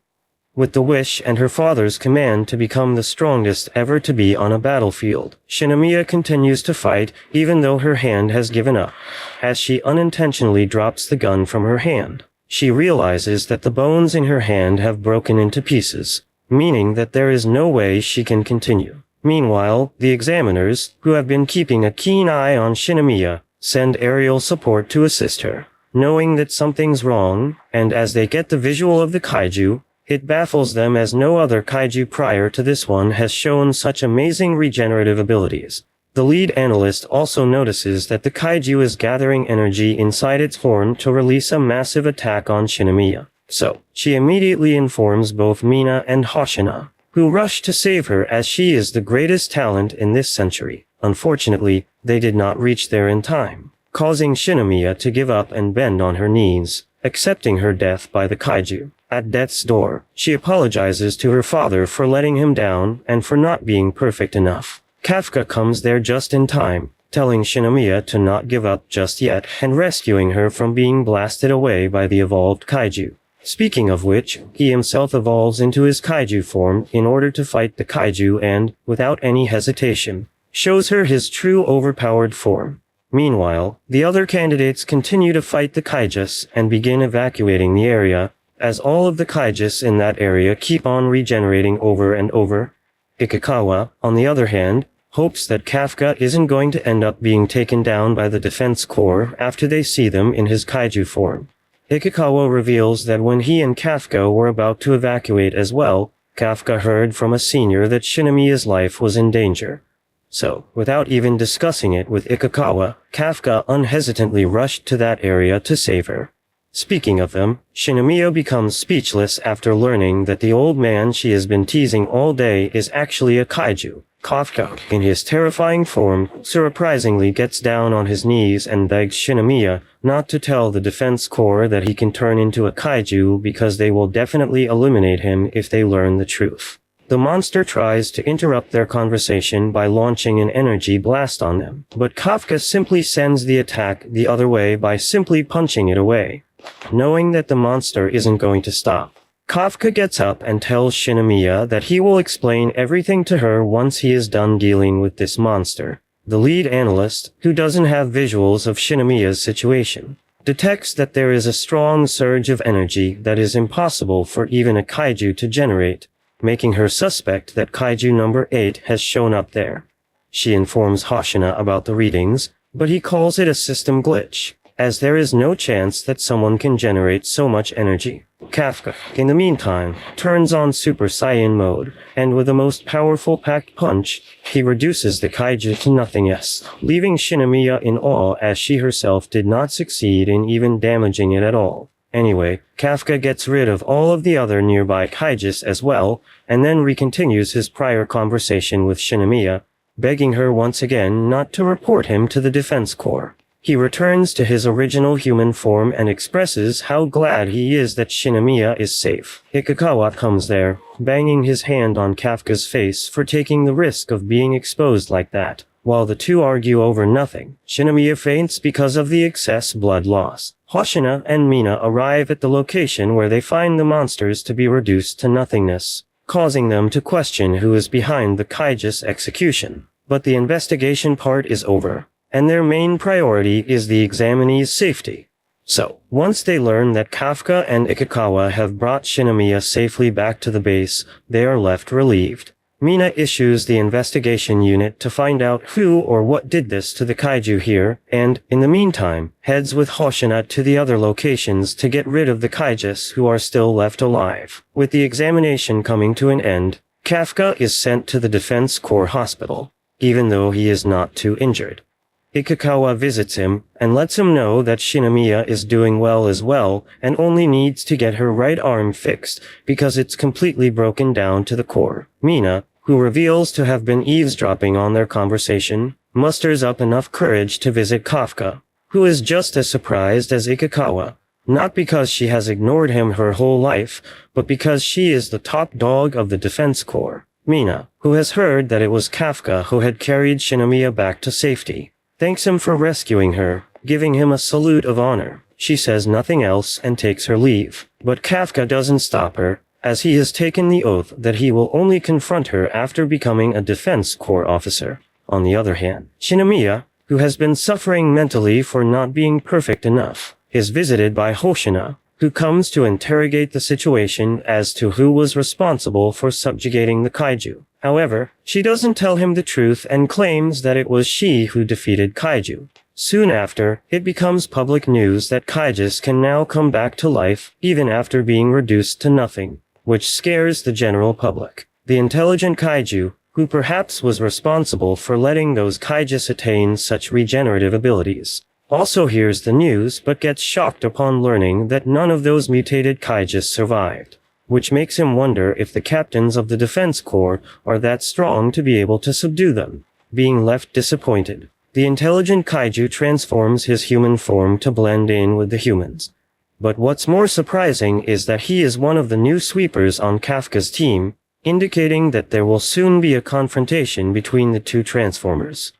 With the wish and her father's command to become the strongest ever to be on a battlefield, Shinomiya continues to fight even though her hand has given up. As she unintentionally drops the gun from her hand, she realizes that the bones in her hand have broken into pieces, meaning that there is no way she can continue. Meanwhile, the examiners, who have been keeping a keen eye on Shinomiya, send aerial support to assist her. Knowing that something's wrong, and as they get the visual of the kaiju, it baffles them as no other kaiju prior to this one has shown such amazing regenerative abilities. The lead analyst also notices that the kaiju is gathering energy inside its horn to release a massive attack on Shinomiya. So, she immediately informs both Mina and Hoshina, who rush to save her as she is the greatest talent in this century. Unfortunately, they did not reach there in time, causing Shinomiya to give up and bend on her knees, accepting her death by the kaiju. At death's door, she apologizes to her father for letting him down and for not being perfect enough. Kafka comes there just in time, telling Shinomiya to not give up just yet and rescuing her from being blasted away by the evolved kaiju. Speaking of which, he himself evolves into his kaiju form in order to fight the kaiju and, without any hesitation, shows her his true overpowered form. Meanwhile, the other candidates continue to fight the kaijus and begin evacuating the area, as all of the kaijus in that area keep on regenerating over and over. Ikikawa, on the other hand, hopes that Kafka isn't going to end up being taken down by the Defense Corps after they see them in his kaiju form. Ikikawa reveals that when he and Kafka were about to evacuate as well, Kafka heard from a senior that Shinomiya's life was in danger. So, without even discussing it with Ikikawa, Kafka unhesitantly rushed to that area to save her. Speaking of them, Shinomiya becomes speechless after learning that the old man she has been teasing all day is actually a kaiju. Kafka, in his terrifying form, surprisingly gets down on his knees and begs Shinomiya not to tell the Defense Corps that he can turn into a kaiju because they will definitely eliminate him if they learn the truth. The monster tries to interrupt their conversation by launching an energy blast on them, but Kafka simply sends the attack the other way by simply punching it away. Knowing that the monster isn't going to stop, Kafka gets up and tells Shinomiya that he will explain everything to her once he is done dealing with this monster. The lead analyst, who doesn't have visuals of Shinomiya's situation, detects that there is a strong surge of energy that is impossible for even a kaiju to generate, making her suspect that kaiju number 8 has shown up there. She informs Hoshina about the readings, but he calls it a system glitch, as there is no chance that someone can generate so much energy. Kafka, in the meantime, turns on Super Saiyan mode, and with the most powerful packed punch, he reduces the kaiju to nothingness, leaving Shinomiya in awe as she herself did not succeed in even damaging it at all. Anyway, Kafka gets rid of all of the other nearby kaijus as well, and then recontinues his prior conversation with Shinomiya, begging her once again not to report him to the Defense Corps. He returns to his original human form and expresses how glad he is that Shinomiya is safe. Ikikawa comes there, banging his hand on Kafka's face for taking the risk of being exposed like that. While the two argue over nothing, Shinomiya faints because of the excess blood loss. Hoshina and Mina arrive at the location where they find the monsters to be reduced to nothingness, causing them to question who is behind the kaijus execution. But the investigation part is over, and their main priority is the examinee's safety. So, once they learn that Kafka and Ikikawa have brought Shinomiya safely back to the base, they are left relieved. Mina issues the investigation unit to find out who or what did this to the kaiju here, and, in the meantime, heads with Hoshina to the other locations to get rid of the kaijus who are still left alive. With the examination coming to an end, Kafka is sent to the Defense Corps hospital, even though he is not too injured. Ikikawa visits him and lets him know that Shinomiya is doing well as well and only needs to get her right arm fixed because it's completely broken down to the core. Mina, who reveals to have been eavesdropping on their conversation, musters up enough courage to visit Kafka, who is just as surprised as Ikikawa, not because she has ignored him her whole life, but because she is the top dog of the Defense Corps. Mina, who has heard that it was Kafka who had carried Shinomiya back to safety, thanks him for rescuing her, giving him a salute of honor. She says nothing else and takes her leave. But Kafka doesn't stop her, as he has taken the oath that he will only confront her after becoming a Defense Corps officer. On the other hand, Shinomiya, who has been suffering mentally for not being perfect enough, is visited by Hoshina, who comes to interrogate the situation as to who was responsible for subjugating the kaiju. However, she doesn't tell him the truth and claims that it was she who defeated kaiju. Soon after, it becomes public news that kaijus can now come back to life even after being reduced to nothing, which scares the general public. The intelligent kaiju, who perhaps was responsible for letting those kaijus attain such regenerative abilities, also hears the news but gets shocked upon learning that none of those mutated kaijus survived, which makes him wonder if the captains of the Defense Corps are that strong to be able to subdue them. Being left disappointed, the intelligent kaiju transforms his human form to blend in with the humans. But what's more surprising is that he is one of the new sweepers on Kafka's team, indicating that there will soon be a confrontation between the two transformers.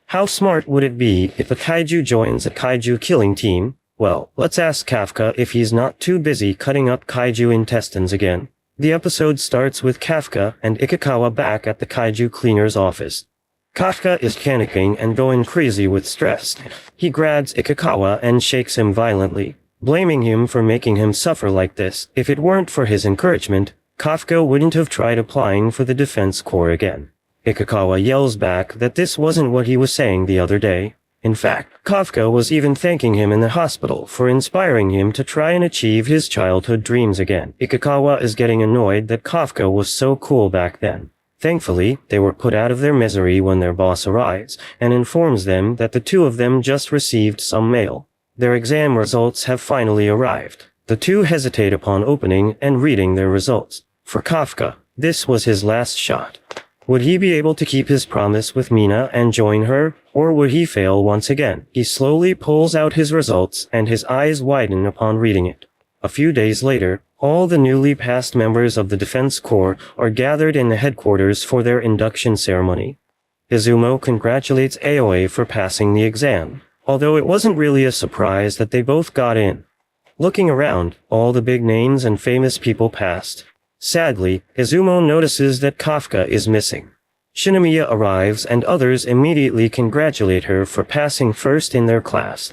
How smart would it be if a kaiju joins a kaiju killing team? Well, let's ask Kafka if he's not too busy cutting up kaiju intestines again. The episode starts with Kafka and Ikikawa back at the kaiju cleaner's office. Kafka is panicking and going crazy with stress. He grabs Ikikawa and shakes him violently, blaming him for making him suffer like this. If it weren't for his encouragement, Kafka wouldn't have tried applying for the Defense Corps again. Ikikawa yells back that this wasn't what he was saying the other day. In fact, Kafka was even thanking him in the hospital for inspiring him to try and achieve his childhood dreams again. Ikikawa is getting annoyed that Kafka was so cool back then. Thankfully, they were put out of their misery when their boss arrives and informs them that the two of them just received some mail. Their exam results have finally arrived. The two hesitate upon opening and reading their results. For Kafka, this was his last shot. Would he be able to keep his promise with Mina and join her, or would he fail once again? He slowly pulls out his results and his eyes widen upon reading it. A few days later, all the newly passed members of the Defense Corps are gathered in the headquarters for their induction ceremony. Izumo congratulates Aoi for passing the exam, although it wasn't really a surprise that they both got in. Looking around, all the big names and famous people passed. Sadly, Izumo notices that Kafka is missing. Shinomiya arrives and others immediately congratulate her for passing first in their class.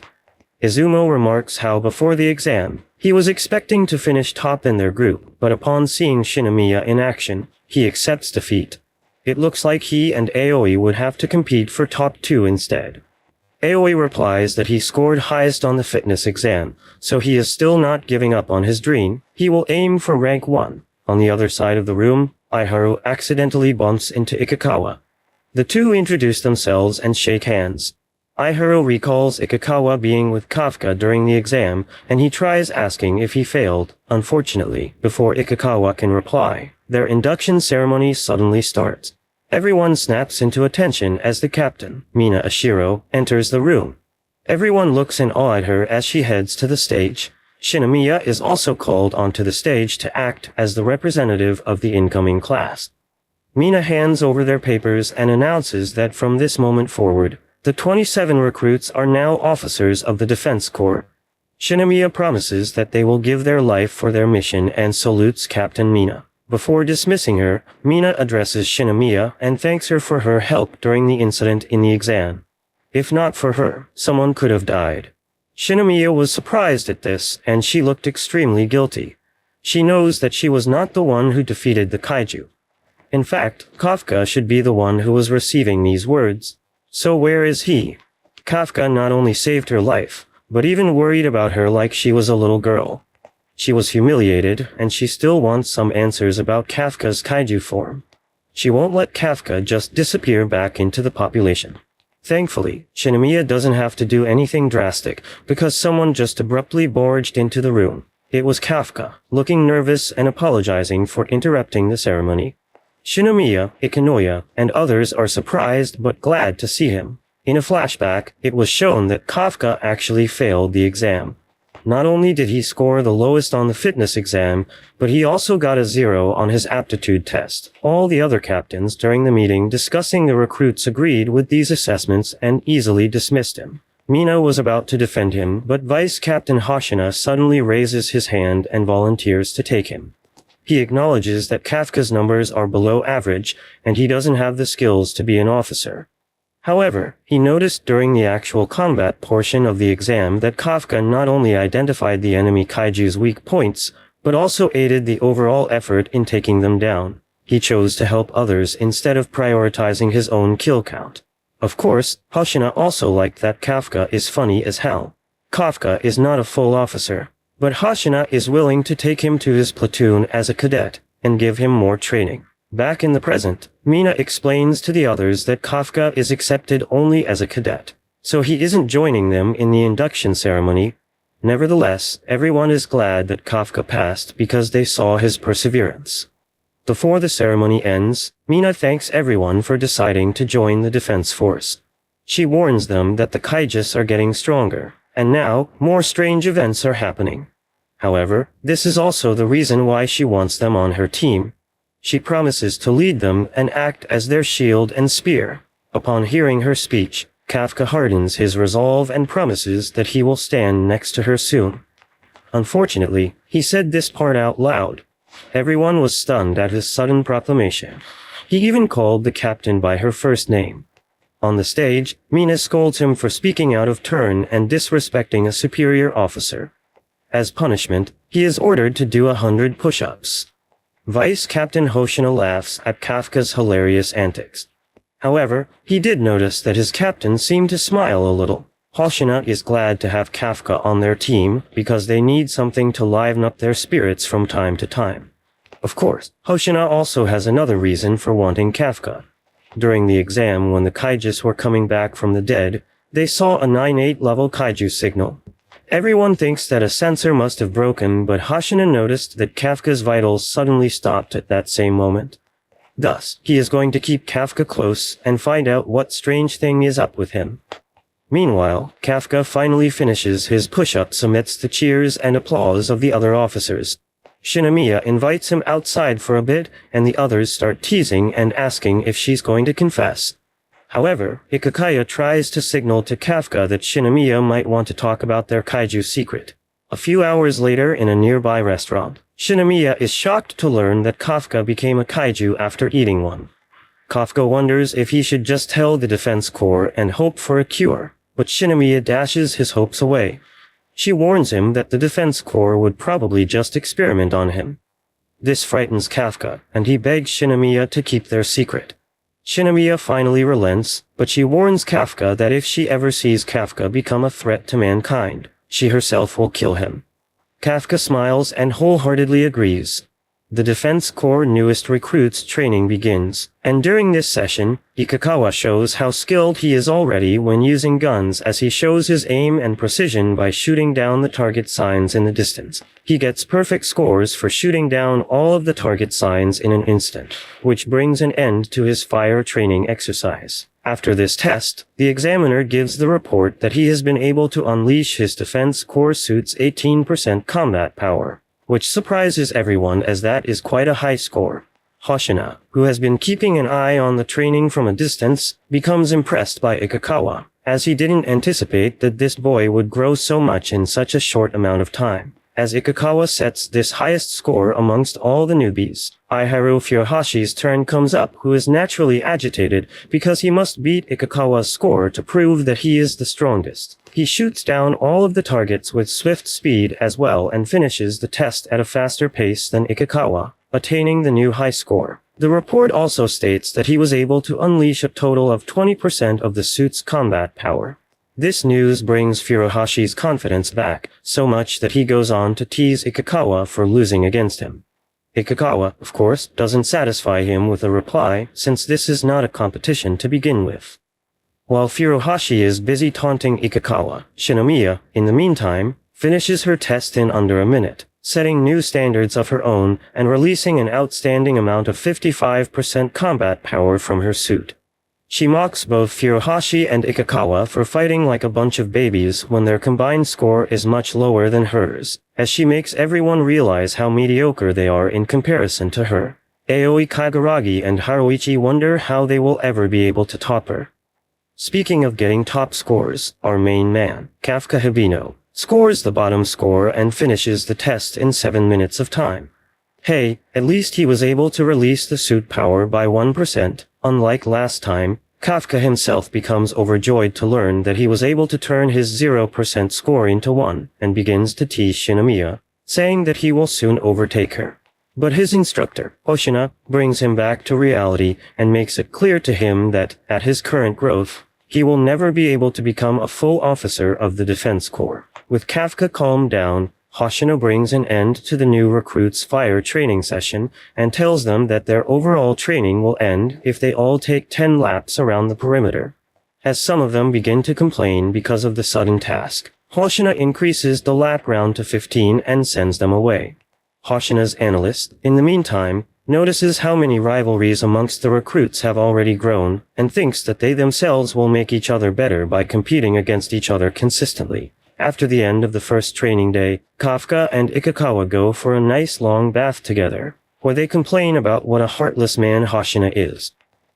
Izumo remarks how before the exam, he was expecting to finish top in their group, but upon seeing Shinomiya in action, he accepts defeat. It looks like he and Aoi would have to compete for top 2 instead. Aoi replies that he scored highest on the fitness exam, so he is still not giving up on his dream. He will aim for rank 1. On the other side of the room, Aiharu accidentally bumps into Ikikawa. The two introduce themselves and shake hands. Aiharu recalls Ikikawa being with Kafka during the exam, and he tries asking if he failed. Unfortunately, before Ikikawa can reply, their induction ceremony suddenly starts. Everyone snaps into attention as the captain, Mina Ashiro, enters the room. Everyone looks in awe at her as she heads to the stage. Shinomiya is also called onto the stage to act as the representative of the incoming class. Mina hands over their papers and announces that from this moment forward, the 27 recruits are now officers of the Defense Corps. Shinomiya promises that they will give their life for their mission and salutes Captain Mina. Before dismissing her, Mina addresses Shinomiya and thanks her for her help during the incident in the exam. If not for her, someone could have died. Shinomiya was surprised at this, and she looked extremely guilty. She knows that she was not the one who defeated the Kaiju. In fact, Kafka should be the one who was receiving these words. So where is he? Kafka not only saved her life, but even worried about her like she was a little girl. She was humiliated, and she still wants some answers about Kafka's Kaiju form. She won't let Kafka just disappear back into the population. Thankfully, Shinomiya doesn't have to do anything drastic, because someone just abruptly barged into the room. It was Kafka, looking nervous and apologizing for interrupting the ceremony. Shinomiya, Ikinoya, and others are surprised but glad to see him. In a flashback, it was shown that Kafka actually failed the exam. Not only did he score the lowest on the fitness exam, but he also got a 0 on his aptitude test. All the other captains during the meeting discussing the recruits agreed with these assessments and easily dismissed him. Mina was about to defend him, but Vice Captain Hoshina suddenly raises his hand and volunteers to take him. He acknowledges that Kafka's numbers are below average, and he doesn't have the skills to be an officer. However, he noticed during the actual combat portion of the exam that Kafka not only identified the enemy Kaiju's weak points, but also aided the overall effort in taking them down. He chose to help others instead of prioritizing his own kill count. Of course, Hoshina also liked that Kafka is funny as hell. Kafka is not a full officer, but Hoshina is willing to take him to his platoon as a cadet and give him more training. Back in the present, Mina explains to the others that Kafka is accepted only as a cadet, so he isn't joining them in the induction ceremony. Nevertheless, everyone is glad that Kafka passed because they saw his perseverance. Before the ceremony ends, Mina thanks everyone for deciding to join the defense force. She warns them that the Kaijus are getting stronger, and now more strange events are happening. However, this is also the reason why she wants them on her team. She promises to lead them and act as their shield and spear. Upon hearing her speech, Kafka hardens his resolve and promises that he will stand next to her soon. Unfortunately, he said this part out loud. Everyone was stunned at his sudden proclamation. He even called the captain by her first name. On the stage, Mina scolds him for speaking out of turn and disrespecting a superior officer. As punishment, he is ordered to do 100 push-ups. Vice Captain Hoshina laughs at Kafka's hilarious antics. However, he did notice that his captain seemed to smile a little. Hoshina is glad to have Kafka on their team because they need something to liven up their spirits from time to time. Of course, Hoshina also has another reason for wanting Kafka. During the exam when the Kaijus were coming back from the dead, they saw a 9-8 level Kaiju signal. Everyone thinks that a sensor must have broken, but Hoshina noticed that Kafka's vitals suddenly stopped at that same moment. Thus, he is going to keep Kafka close and find out what strange thing is up with him. Meanwhile, Kafka finally finishes his push-ups amidst the cheers and applause of the other officers. Shinomiya invites him outside for a bit, and the others start teasing and asking if she's going to confess. However, Ikikaya tries to signal to Kafka that Shinomiya might want to talk about their Kaiju secret. A few hours later in a nearby restaurant, Shinomiya is shocked to learn that Kafka became a kaiju after eating one. Kafka wonders if he should just tell the defense corps and hope for a cure, but Shinomiya dashes his hopes away. She warns him that the defense corps would probably just experiment on him. This frightens Kafka, and he begs Shinomiya to keep their secret. Shinomiya finally relents, but she warns Kafka that if she ever sees Kafka become a threat to mankind, she herself will kill him. Kafka smiles and wholeheartedly agrees. The Defense Corps' newest recruits training begins, and during this session, Ikikawa shows how skilled he is already when using guns as he shows his aim and precision by shooting down the target signs in the distance. He gets perfect scores for shooting down all of the target signs in an instant, which brings an end to his fire training exercise. After this test, the examiner gives the report that he has been able to unleash his Defense Corps suit's 18% combat power, which surprises everyone as that is quite a high score. Hoshina, who has been keeping an eye on the training from a distance, becomes impressed by Ikikawa, as he didn't anticipate that this boy would grow so much in such a short amount of time. As Ikikawa sets this highest score amongst all the newbies, Aiharu Furuhashi's turn comes up, who is naturally agitated because he must beat Ikikawa's score to prove that he is the strongest. He shoots down all of the targets with swift speed as well and finishes the test at a faster pace than Ikikawa, attaining the new high score. The report also states that he was able to unleash a total of 20% of the suit's combat power. This news brings Furuhashi's confidence back, so much that he goes on to tease Ikikawa for losing against him. Ikikawa, of course, doesn't satisfy him with a reply, since this is not a competition to begin with. While Furuhashi is busy taunting Ikikawa, Shinomiya, in the meantime, finishes her test in under a minute, setting new standards of her own and releasing an outstanding amount of 55% combat power from her suit. She mocks both Furuhashi and Ikikawa for fighting like a bunch of babies when their combined score is much lower than hers, as she makes everyone realize how mediocre they are in comparison to her. Aoi Kaguragi and Haruichi wonder how they will ever be able to top her. Speaking of getting top scores, our main man, Kafka Hibino, scores the bottom score and finishes the test in 7 minutes of time. Hey, at least he was able to release the suit power by 1%. Unlike last time, Kafka himself becomes overjoyed to learn that he was able to turn his 0% score into 1 and begins to tease Shinomiya, saying that he will soon overtake her. But his instructor, Hoshina, brings him back to reality and makes it clear to him that, at his current growth, he will never be able to become a full officer of the Defense Corps. With Kafka calmed down, Hoshina brings an end to the new recruits' fire training session and tells them that their overall training will end if they all take 10 laps around the perimeter. As some of them begin to complain because of the sudden task, Hoshina increases the lap round to 15 and sends them away. Hoshina's analyst, in the meantime, notices how many rivalries amongst the recruits have already grown and thinks that they themselves will make each other better by competing against each other consistently. After the end of the first training day, Kafka and Ikikawa go for a nice long bath together, where they complain about what a heartless man Hoshina is.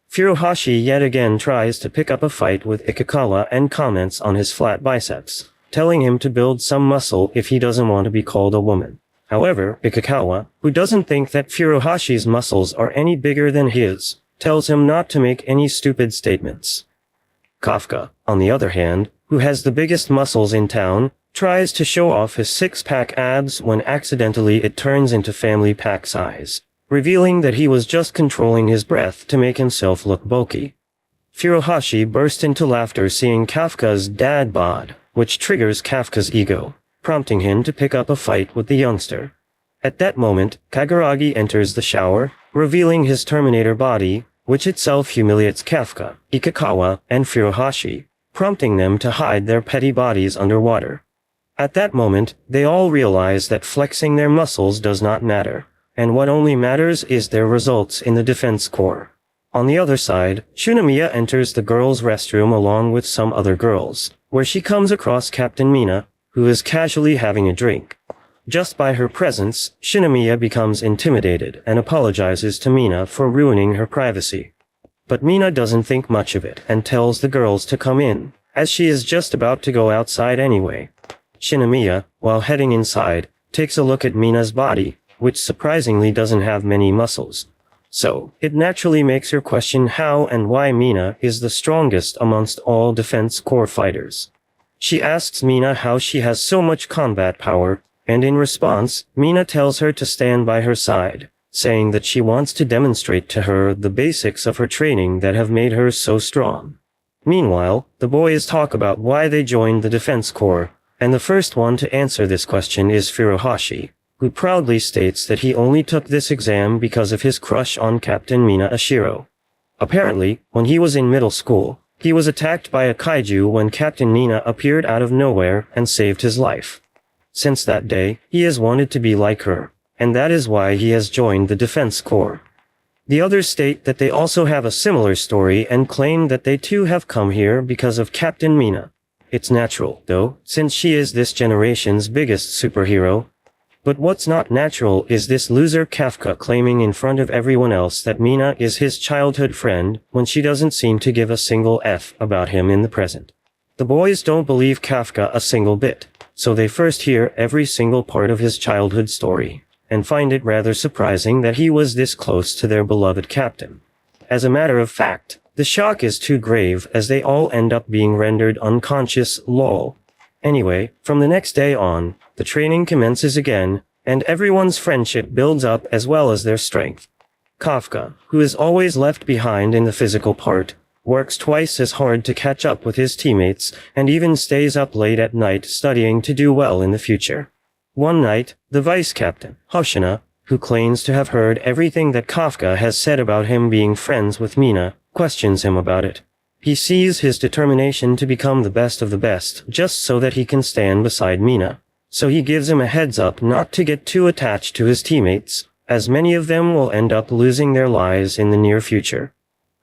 Furuhashi yet again tries to pick up a fight with Ikikawa and comments on his flat biceps, telling him to build some muscle if he doesn't want to be called a woman. However, Ikikawa, who doesn't think that Furuhashi's muscles are any bigger than his, tells him not to make any stupid statements. Kafka, on the other hand, who has the biggest muscles in town, tries to show off his six-pack abs when accidentally it turns into family pack size, revealing that he was just controlling his breath to make himself look bulky. Furuhashi burst into laughter seeing Kafka's dad bod, which triggers Kafka's ego, prompting him to pick up a fight with the youngster. At that moment, Kaguragi enters the shower, revealing his Terminator body, which itself humiliates Kafka, Ikikawa, and Furuhashi, prompting them to hide their petty bodies underwater. At that moment, they all realize that flexing their muscles does not matter, and what only matters is their results in the Defense Corps. On the other side, Shinomiya enters the girls' restroom along with some other girls, where she comes across Captain Mina, who is casually having a drink. Just by her presence, Shinomiya becomes intimidated and apologizes to Mina for ruining her privacy. But Mina doesn't think much of it and tells the girls to come in, as she is just about to go outside anyway. Shinomiya, while heading inside, takes a look at Mina's body, which surprisingly doesn't have many muscles. So, it naturally makes her question how and why Mina is the strongest amongst all Defense Corps fighters. She asks Mina how she has so much combat power, and in response, Mina tells her to stand by her side, saying that she wants to demonstrate to her the basics of her training that have made her so strong. Meanwhile, the boys talk about why they joined the Defense Corps, and the first one to answer this question is Furuhashi, who proudly states that he only took this exam because of his crush on Captain Mina Ashiro. Apparently, when he was in middle school, he was attacked by a kaiju when Captain Mina appeared out of nowhere and saved his life. Since that day, he has wanted to be like her, and that is why he has joined the Defense Corps. The others state that they also have a similar story and claim that they too have come here because of Captain Mina. It's natural, though, since she is this generation's biggest superhero. But what's not natural is this loser Kafka claiming in front of everyone else that Mina is his childhood friend when she doesn't seem to give a single F about him in the present. The boys don't believe Kafka a single bit, so they first hear every single part of his childhood story, and find it rather surprising that he was this close to their beloved captain. As a matter of fact, the shock is too grave as they all end up being rendered unconscious, lol. Anyway, from the next day on, the training commences again, and everyone's friendship builds up as well as their strength. Kafka, who is always left behind in the physical part, works twice as hard to catch up with his teammates, and even stays up late at night studying to do well in the future. One night, the vice captain, Hoshina, who claims to have heard everything that Kafka has said about him being friends with Mina, questions him about it. He sees his determination to become the best of the best, just so that he can stand beside Mina. So he gives him a heads up not to get too attached to his teammates, as many of them will end up losing their lives in the near future.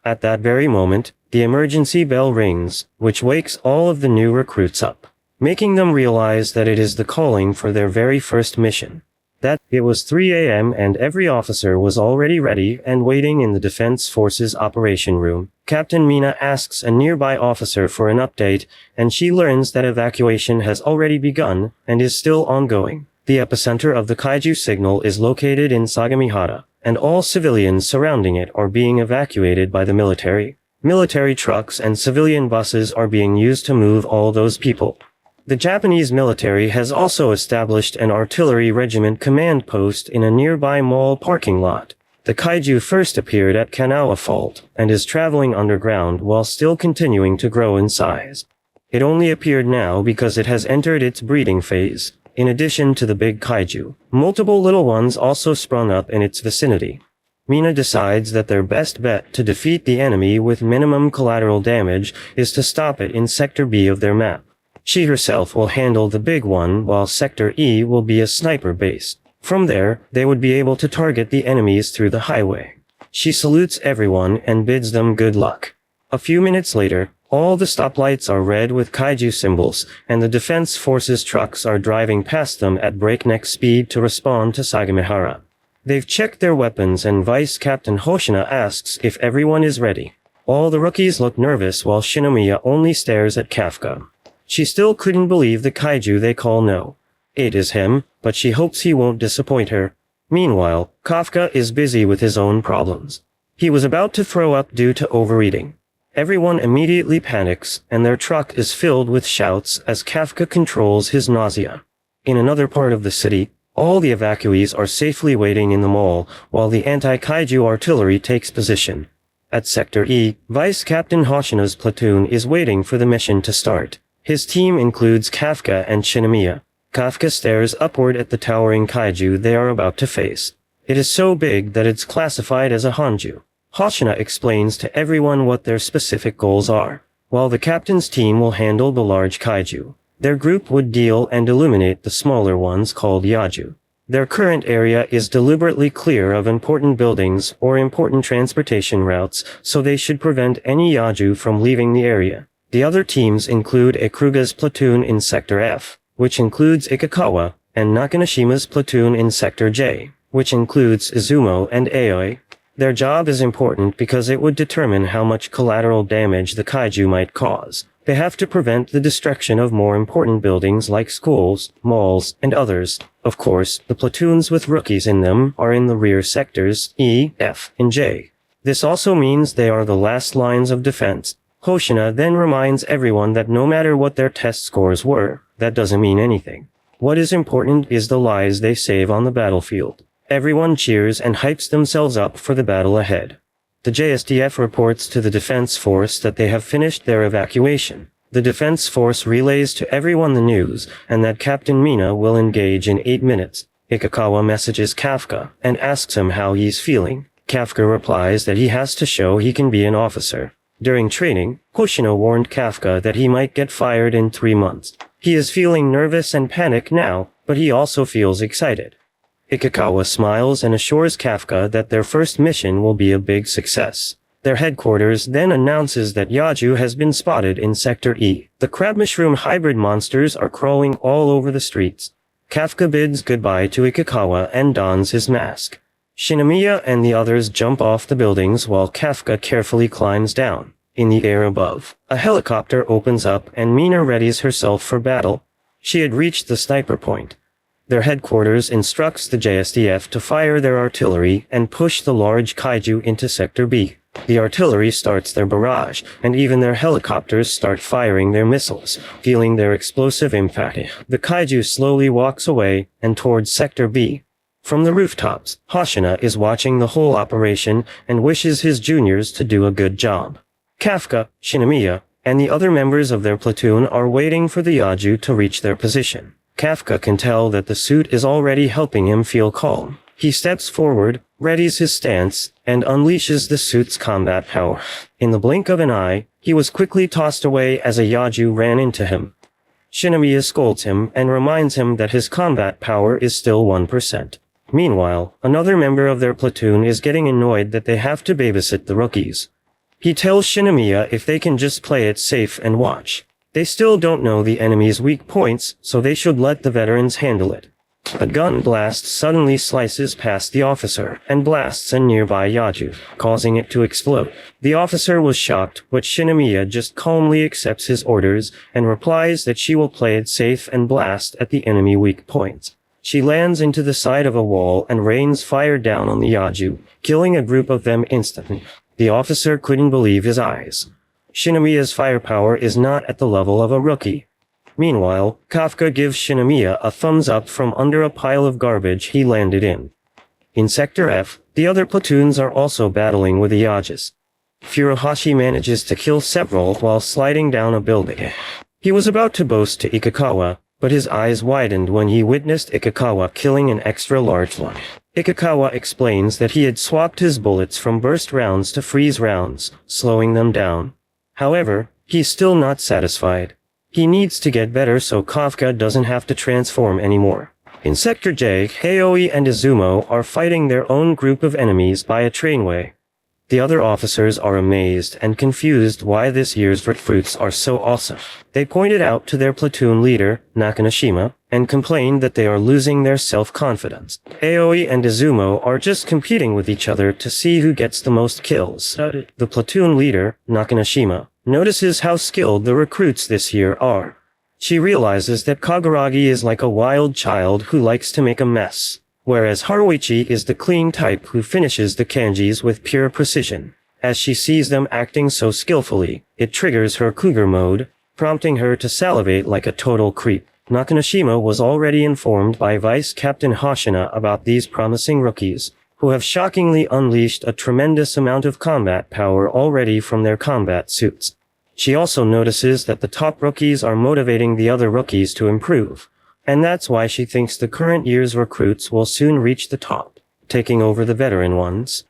At that very moment, the emergency bell rings, which wakes all of the new recruits up, making them realize that it is the calling for their very first mission. That it was 3 a.m. and every officer was already ready and waiting in the Defense Forces operation room. Captain Mina asks a nearby officer for an update, and she learns that evacuation has already begun and is still ongoing. The epicenter of the Kaiju signal is located in Sagamihara, and all civilians surrounding it are being evacuated by the military. Military trucks and civilian buses are being used to move all those people. The Japanese military has also established an artillery regiment command post in a nearby mall parking lot. The Kaiju first appeared at Kanagawa Fault and is traveling underground while still continuing to grow in size. It only appeared now because it has entered its breeding phase. In addition to the big Kaiju, multiple little ones also sprung up in its vicinity. Mina decides that their best bet to defeat the enemy with minimum collateral damage is to stop it in Sector B of their map. She herself will handle the big one while Sector E will be a sniper base. From there, they would be able to target the enemies through the highway. She salutes everyone and bids them good luck. A few minutes later, all the stoplights are red with Kaiju symbols, and the Defense Forces trucks are driving past them at breakneck speed to respond to Sagamihara. They've checked their weapons and Vice Captain Hoshina asks if everyone is ready. All the rookies look nervous while Shinomiya only stares at Kafka. She still couldn't believe the Kaiju they call No. It is him, but she hopes he won't disappoint her. Meanwhile, Kafka is busy with his own problems. He was about to throw up due to overeating. Everyone immediately panics, and their truck is filled with shouts as Kafka controls his nausea. In another part of the city, all the evacuees are safely waiting in the mall, while the anti-Kaiju artillery takes position. At Sector E, Vice Captain Hoshina's platoon is waiting for the mission to start. His team includes Kafka and Shinomiya. Kafka stares upward at the towering Kaiju they are about to face. It is so big that it's classified as a Hanju. Hoshina explains to everyone what their specific goals are, while the captain's team will handle the large Kaiju. Their group would deal and eliminate the smaller ones called Yaju. Their current area is deliberately clear of important buildings or important transportation routes, so they should prevent any Yaju from leaving the area. The other teams include Ikuruga's platoon in Sector F, which includes Ikikawa, and Nakanishima's platoon in Sector J, which includes Izumo and Aoi. Their job is important because it would determine how much collateral damage the Kaiju might cause. They have to prevent the destruction of more important buildings like schools, malls, and others. Of course, the platoons with rookies in them are in the rear sectors E, F, and J. This also means they are the last lines of defense. Hoshina then reminds everyone that no matter what their test scores were, that doesn't mean anything. What is important is the lives they save on the battlefield. Everyone cheers and hypes themselves up for the battle ahead. The JSDF reports to the defense force that they have finished their evacuation. The defense force relays to everyone the news, and that Captain Mina will engage in 8 minutes. Ikikawa messages Kafka, and asks him how he's feeling. Kafka replies that he has to show he can be an officer. During training, Hoshino warned Kafka that he might get fired in 3 months. He is feeling nervous and panicked now, but he also feels excited. Ikikawa smiles and assures Kafka that their first mission will be a big success. Their headquarters then announces that Yaju has been spotted in Sector E. The crab mushroom hybrid monsters are crawling all over the streets. Kafka bids goodbye to Ikikawa and dons his mask. Shinomiya and the others jump off the buildings while Kafka carefully climbs down. In the air above, a helicopter opens up and Mina readies herself for battle. She had reached the sniper point. Their headquarters instructs the JSDF to fire their artillery and push the large kaiju into Sector B. The artillery starts their barrage, and even their helicopters start firing their missiles, feeling their explosive impact. The kaiju slowly walks away and towards Sector B. From the rooftops, Hoshina is watching the whole operation and wishes his juniors to do a good job. Kafka, Shinomiya, and the other members of their platoon are waiting for the Yaju to reach their position. Kafka can tell that the suit is already helping him feel calm. He steps forward, readies his stance, and unleashes the suit's combat power. In the blink of an eye, he was quickly tossed away as a Yaju ran into him. Shinomiya scolds him and reminds him that his combat power is still 1%. Meanwhile, another member of their platoon is getting annoyed that they have to babysit the rookies. He tells Shinomiya if they can just play it safe and watch. They still don't know the enemy's weak points, so they should let the veterans handle it. A gun blast suddenly slices past the officer and blasts a nearby Yaju, causing it to explode. The officer was shocked, but Shinomiya just calmly accepts his orders and replies that she will play it safe and blast at the enemy weak points. She lands into the side of a wall and rains fire down on the Yaju, killing a group of them instantly. The officer couldn't believe his eyes. Shinomiya's firepower is not at the level of a rookie. Meanwhile, Kafka gives Shinomiya a thumbs up from under a pile of garbage he landed in. In Sector F, the other platoons are also battling with the Yajus. Furuhashi manages to kill several while sliding down a building. He was about to boast to Ikikawa, but his eyes widened when he witnessed Ikikawa killing an extra large one. Ikikawa explains that he had swapped his bullets from burst rounds to freeze rounds, slowing them down. However, he's still not satisfied. He needs to get better so Kafka doesn't have to transform anymore. In Sector J, Heioi and Izumo are fighting their own group of enemies by a trainway. The other officers are amazed and confused why this year's recruits are so awesome. They pointed out to their platoon leader, Nakanoshima, and complained that they are losing their self-confidence. Aoi and Izumo are just competing with each other to see who gets the most kills. The platoon leader, Nakanoshima, notices how skilled the recruits this year are. She realizes that Kaguragi is like a wild child who likes to make a mess, whereas Haruichi is the clean type who finishes the kanjis with pure precision. As she sees them acting so skillfully, it triggers her cougar mode, prompting her to salivate like a total creep. Nakanoshima was already informed by Vice Captain Hoshina about these promising rookies, who have shockingly unleashed a tremendous amount of combat power already from their combat suits. She also notices that the top rookies are motivating the other rookies to improve, and that's why she thinks the current year's recruits will soon reach the top, taking over the veteran ones.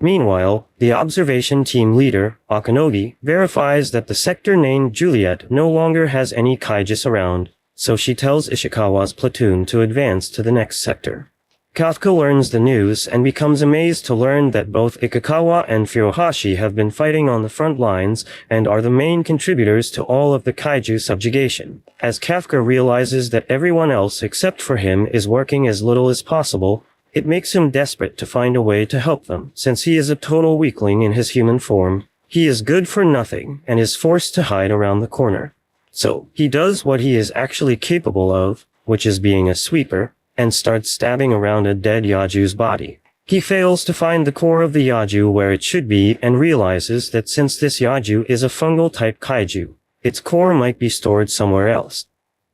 Meanwhile, the observation team leader, Akanogi, verifies that the sector named Juliet no longer has any kaijus around, so she tells Ishikawa's platoon to advance to the next sector. Kafka learns the news and becomes amazed to learn that both Ikikawa and Furuhashi have been fighting on the front lines and are the main contributors to all of the kaiju subjugation. As Kafka realizes that everyone else except for him is working as little as possible, it makes him desperate to find a way to help them. Since he is a total weakling in his human form, He is good for nothing and is forced to hide around the corner. So, he does what he is actually capable of, which is being a sweeper, and starts stabbing around a dead Yaju's body. He fails to find the core of the Yaju where it should be and realizes that since this Yaju is a fungal-type kaiju, its core might be stored somewhere else.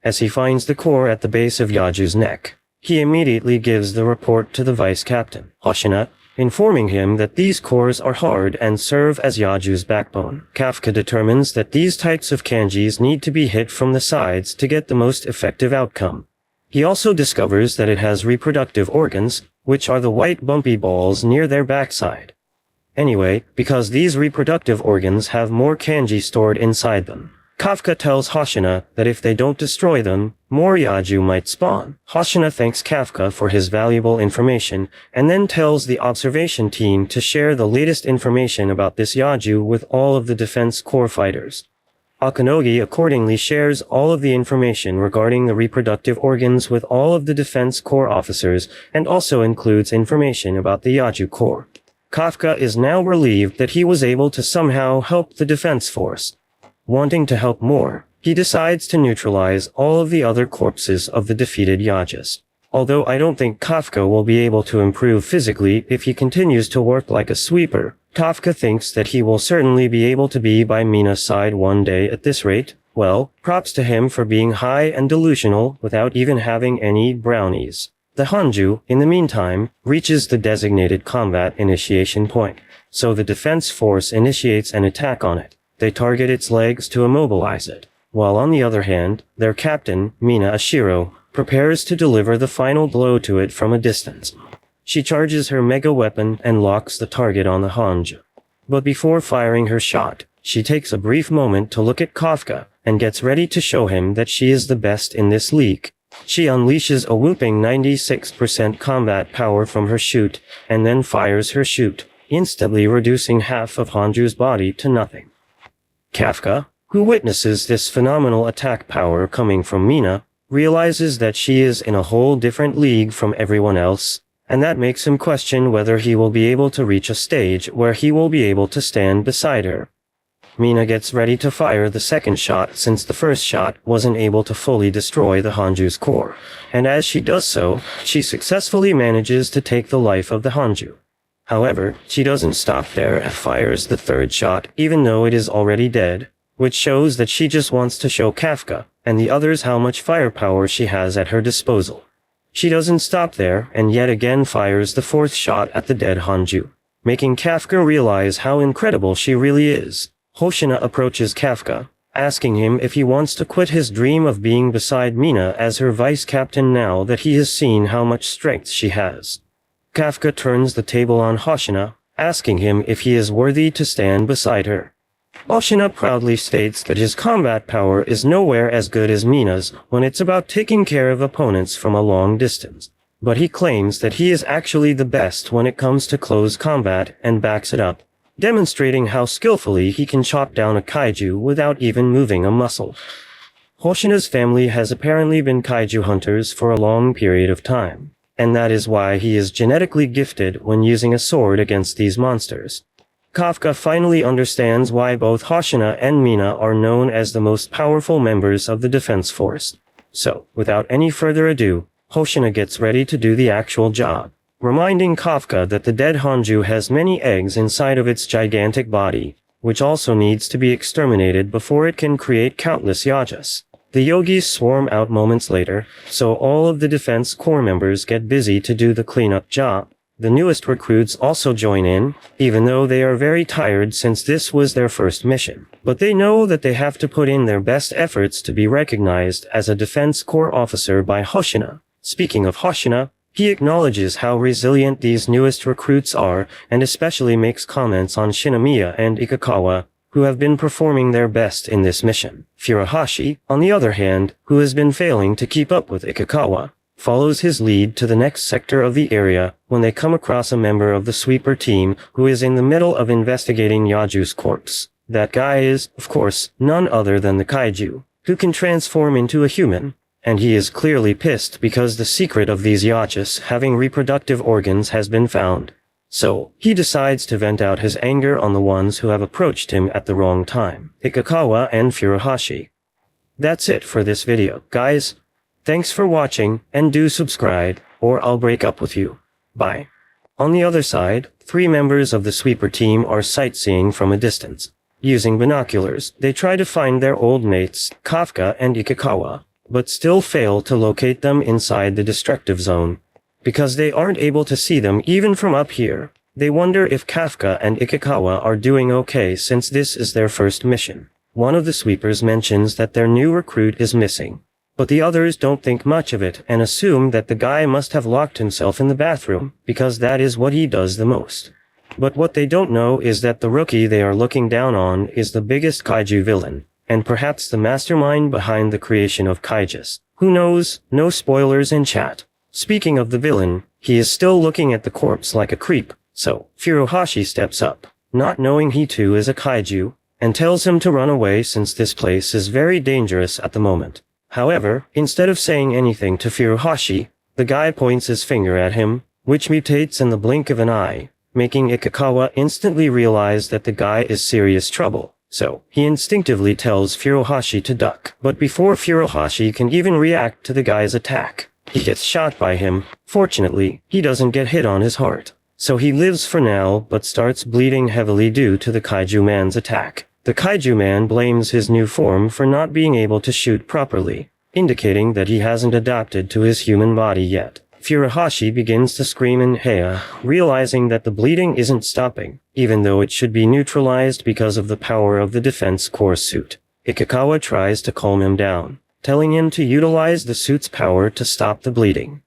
As he finds the core at the base of Yaju's neck, he immediately gives the report to the vice captain, Hoshina, informing him that these cores are hard and serve as Yaju's backbone. Kafka determines that these types of kanjis need to be hit from the sides to get the most effective outcome. He also discovers that it has reproductive organs, which are the white bumpy balls near their backside. Anyway, because these reproductive organs have more kanji stored inside them, Kafka tells Hoshina that if they don't destroy them, more Yaju might spawn. Hoshina thanks Kafka for his valuable information, and then tells the observation team to share the latest information about this Yaju with all of the Defense Corps fighters. Akanogi accordingly shares all of the information regarding the reproductive organs with all of the Defense Corps officers, and also includes information about the Yaju Corps. Kafka is now relieved that he was able to somehow help the Defense Force. Wanting to help more, he decides to neutralize all of the other corpses of the defeated Yajas. Although I don't think Kafka will be able to improve physically if he continues to work like a sweeper, Kafka thinks that he will certainly be able to be by Mina's side one day at this rate. Well, props to him for being high and delusional without even having any brownies. The Hanju, in the meantime, reaches the designated combat initiation point, so the defense force initiates an attack on it. They target its legs to immobilize it, while on the other hand, their captain, Mina Ashiro, prepares to deliver the final blow to it from a distance. She charges her mega weapon and locks the target on the Hanju. But before firing her shot, she takes a brief moment to look at Kafka and gets ready to show him that she is the best in this league. She unleashes a whooping 96% combat power from her chute, and then fires her chute, instantly reducing half of Hanju's body to nothing. Kafka, who witnesses this phenomenal attack power coming from Mina, realizes that she is in a whole different league from everyone else, and that makes him question whether he will be able to reach a stage where he will be able to stand beside her. Mina gets ready to fire the second shot since the first shot wasn't able to fully destroy the Hanju's core, and as she does so, she successfully manages to take the life of the Hanju. However, she doesn't stop there and fires the third shot even though it is already dead, which shows that she just wants to show Kafka and the others how much firepower she has at her disposal. She doesn't stop there and yet again fires the fourth shot at the dead Hanju, making Kafka realize how incredible she really is. Hoshina approaches Kafka, asking him if he wants to quit his dream of being beside Mina as her vice captain now that he has seen how much strength she has. Kafka turns the table on Hoshina, asking him if he is worthy to stand beside her. Hoshina proudly states that his combat power is nowhere as good as Mina's when it's about taking care of opponents from a long distance, but he claims that he is actually the best when it comes to close combat and backs it up, demonstrating how skillfully he can chop down a kaiju without even moving a muscle. Hoshina's family has apparently been kaiju hunters for a long period of time, and that is why he is genetically gifted when using a sword against these monsters. Kafka finally understands why both Hoshina and Mina are known as the most powerful members of the defense force. So, without any further ado, Hoshina gets ready to do the actual job, reminding Kafka that the dead Hanju has many eggs inside of its gigantic body, which also needs to be exterminated before it can create countless Yajas. The yogis swarm out moments later, so all of the Defense Corps members get busy to do the cleanup job. The newest recruits also join in, even though they are very tired since this was their first mission. But they know that they have to put in their best efforts to be recognized as a Defense Corps officer by Hoshina. Speaking of Hoshina, he acknowledges how resilient these newest recruits are and especially makes comments on Shinomiya and Ikikawa, who have been performing their best in this mission. Furuhashi, on the other hand, who has been failing to keep up with Ikikawa, follows his lead to the next sector of the area when they come across a member of the sweeper team who is in the middle of investigating Yaju's corpse. That guy is, of course, none other than the Kaiju, who can transform into a human, and he is clearly pissed because the secret of these Yajas having reproductive organs has been found. So, he decides to vent out his anger on the ones who have approached him at the wrong time, Ikikawa and Furuhashi. That's it for this video, guys. Thanks for watching, and do subscribe, or I'll break up with you. Bye. On the other side, 3 members of the sweeper team are sightseeing from a distance. Using binoculars, they try to find their old mates, Kafka and Ikikawa, but still fail to locate them inside the destructive zone. Because they aren't able to see them even from up here, they wonder if Kafka and Ikikawa are doing okay since this is their first mission. One of the sweepers mentions that their new recruit is missing, but the others don't think much of it and assume that the guy must have locked himself in the bathroom, because that is what he does the most. But what they don't know is that the rookie they are looking down on is the biggest kaiju villain, and perhaps the mastermind behind the creation of kaijus. Who knows? No spoilers in chat. Speaking of the villain, he is still looking at the corpse like a creep, so Furuhashi steps up, not knowing he too is a kaiju, and tells him to run away since this place is very dangerous at the moment. However, instead of saying anything to Furuhashi, the guy points his finger at him, which mutates in the blink of an eye, making Ikikawa instantly realize that the guy is serious trouble. So, he instinctively tells Furuhashi to duck, but before Furuhashi can even react to the guy's attack, he gets shot by him. Fortunately, he doesn't get hit on his heart. So he lives for now, but starts bleeding heavily due to the Kaiju man's attack. The Kaiju man blames his new form for not being able to shoot properly, indicating that he hasn't adapted to his human body yet. Furuhashi begins to scream in Heya, realizing that the bleeding isn't stopping, even though it should be neutralized because of the power of the defense core suit. Ikikawa tries to calm him down, telling him to utilize the suit's power to stop the bleeding.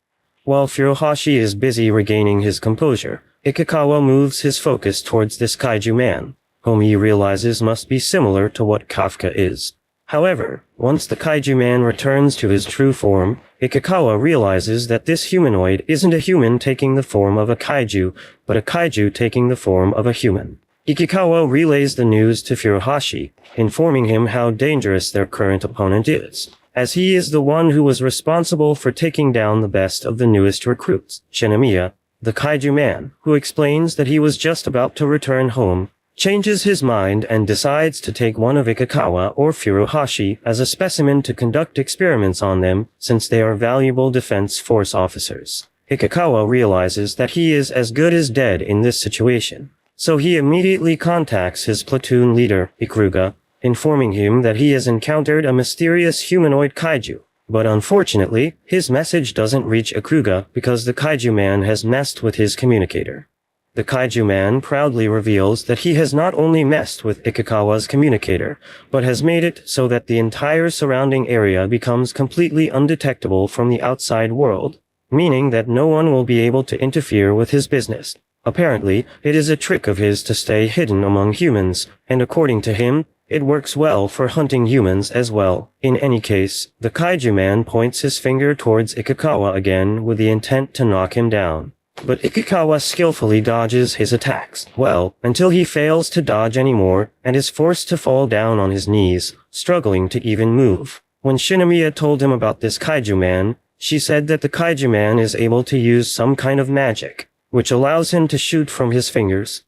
While Furuhashi is busy regaining his composure, Ikikawa moves his focus towards this kaiju man, whom he realizes must be similar to what Kafka is. However, once the kaiju man returns to his true form, Ikikawa realizes that this humanoid isn't a human taking the form of a kaiju, but a kaiju taking the form of a human. Ikikawa relays the news to Furuhashi, informing him how dangerous their current opponent is, as he is the one who was responsible for taking down the best of the newest recruits, Shinomiya, the kaiju man, who explains that he was just about to return home, changes his mind and decides to take one of Ikikawa or Furuhashi as a specimen to conduct experiments on them since they are valuable defense force officers. Ikikawa realizes that he is as good as dead in this situation, so he immediately contacts his platoon leader, Ikuruga, informing him that he has encountered a mysterious humanoid kaiju. But unfortunately, his message doesn't reach Ikuruga because the kaiju man has messed with his communicator. The kaiju man proudly reveals that he has not only messed with Ikikawa's communicator, but has made it so that the entire surrounding area becomes completely undetectable from the outside world, meaning that no one will be able to interfere with his business. Apparently, it is a trick of his to stay hidden among humans, and according to him, it works well for hunting humans as well. In any case, the kaiju man points his finger towards Ikikawa again with the intent to knock him down. But Ikikawa skillfully dodges his attacks, well, until he fails to dodge anymore and is forced to fall down on his knees, struggling to even move. When Shinomiya told him about this kaiju man, she said that the kaiju man is able to use some kind of magic, which allows him to shoot from his fingers.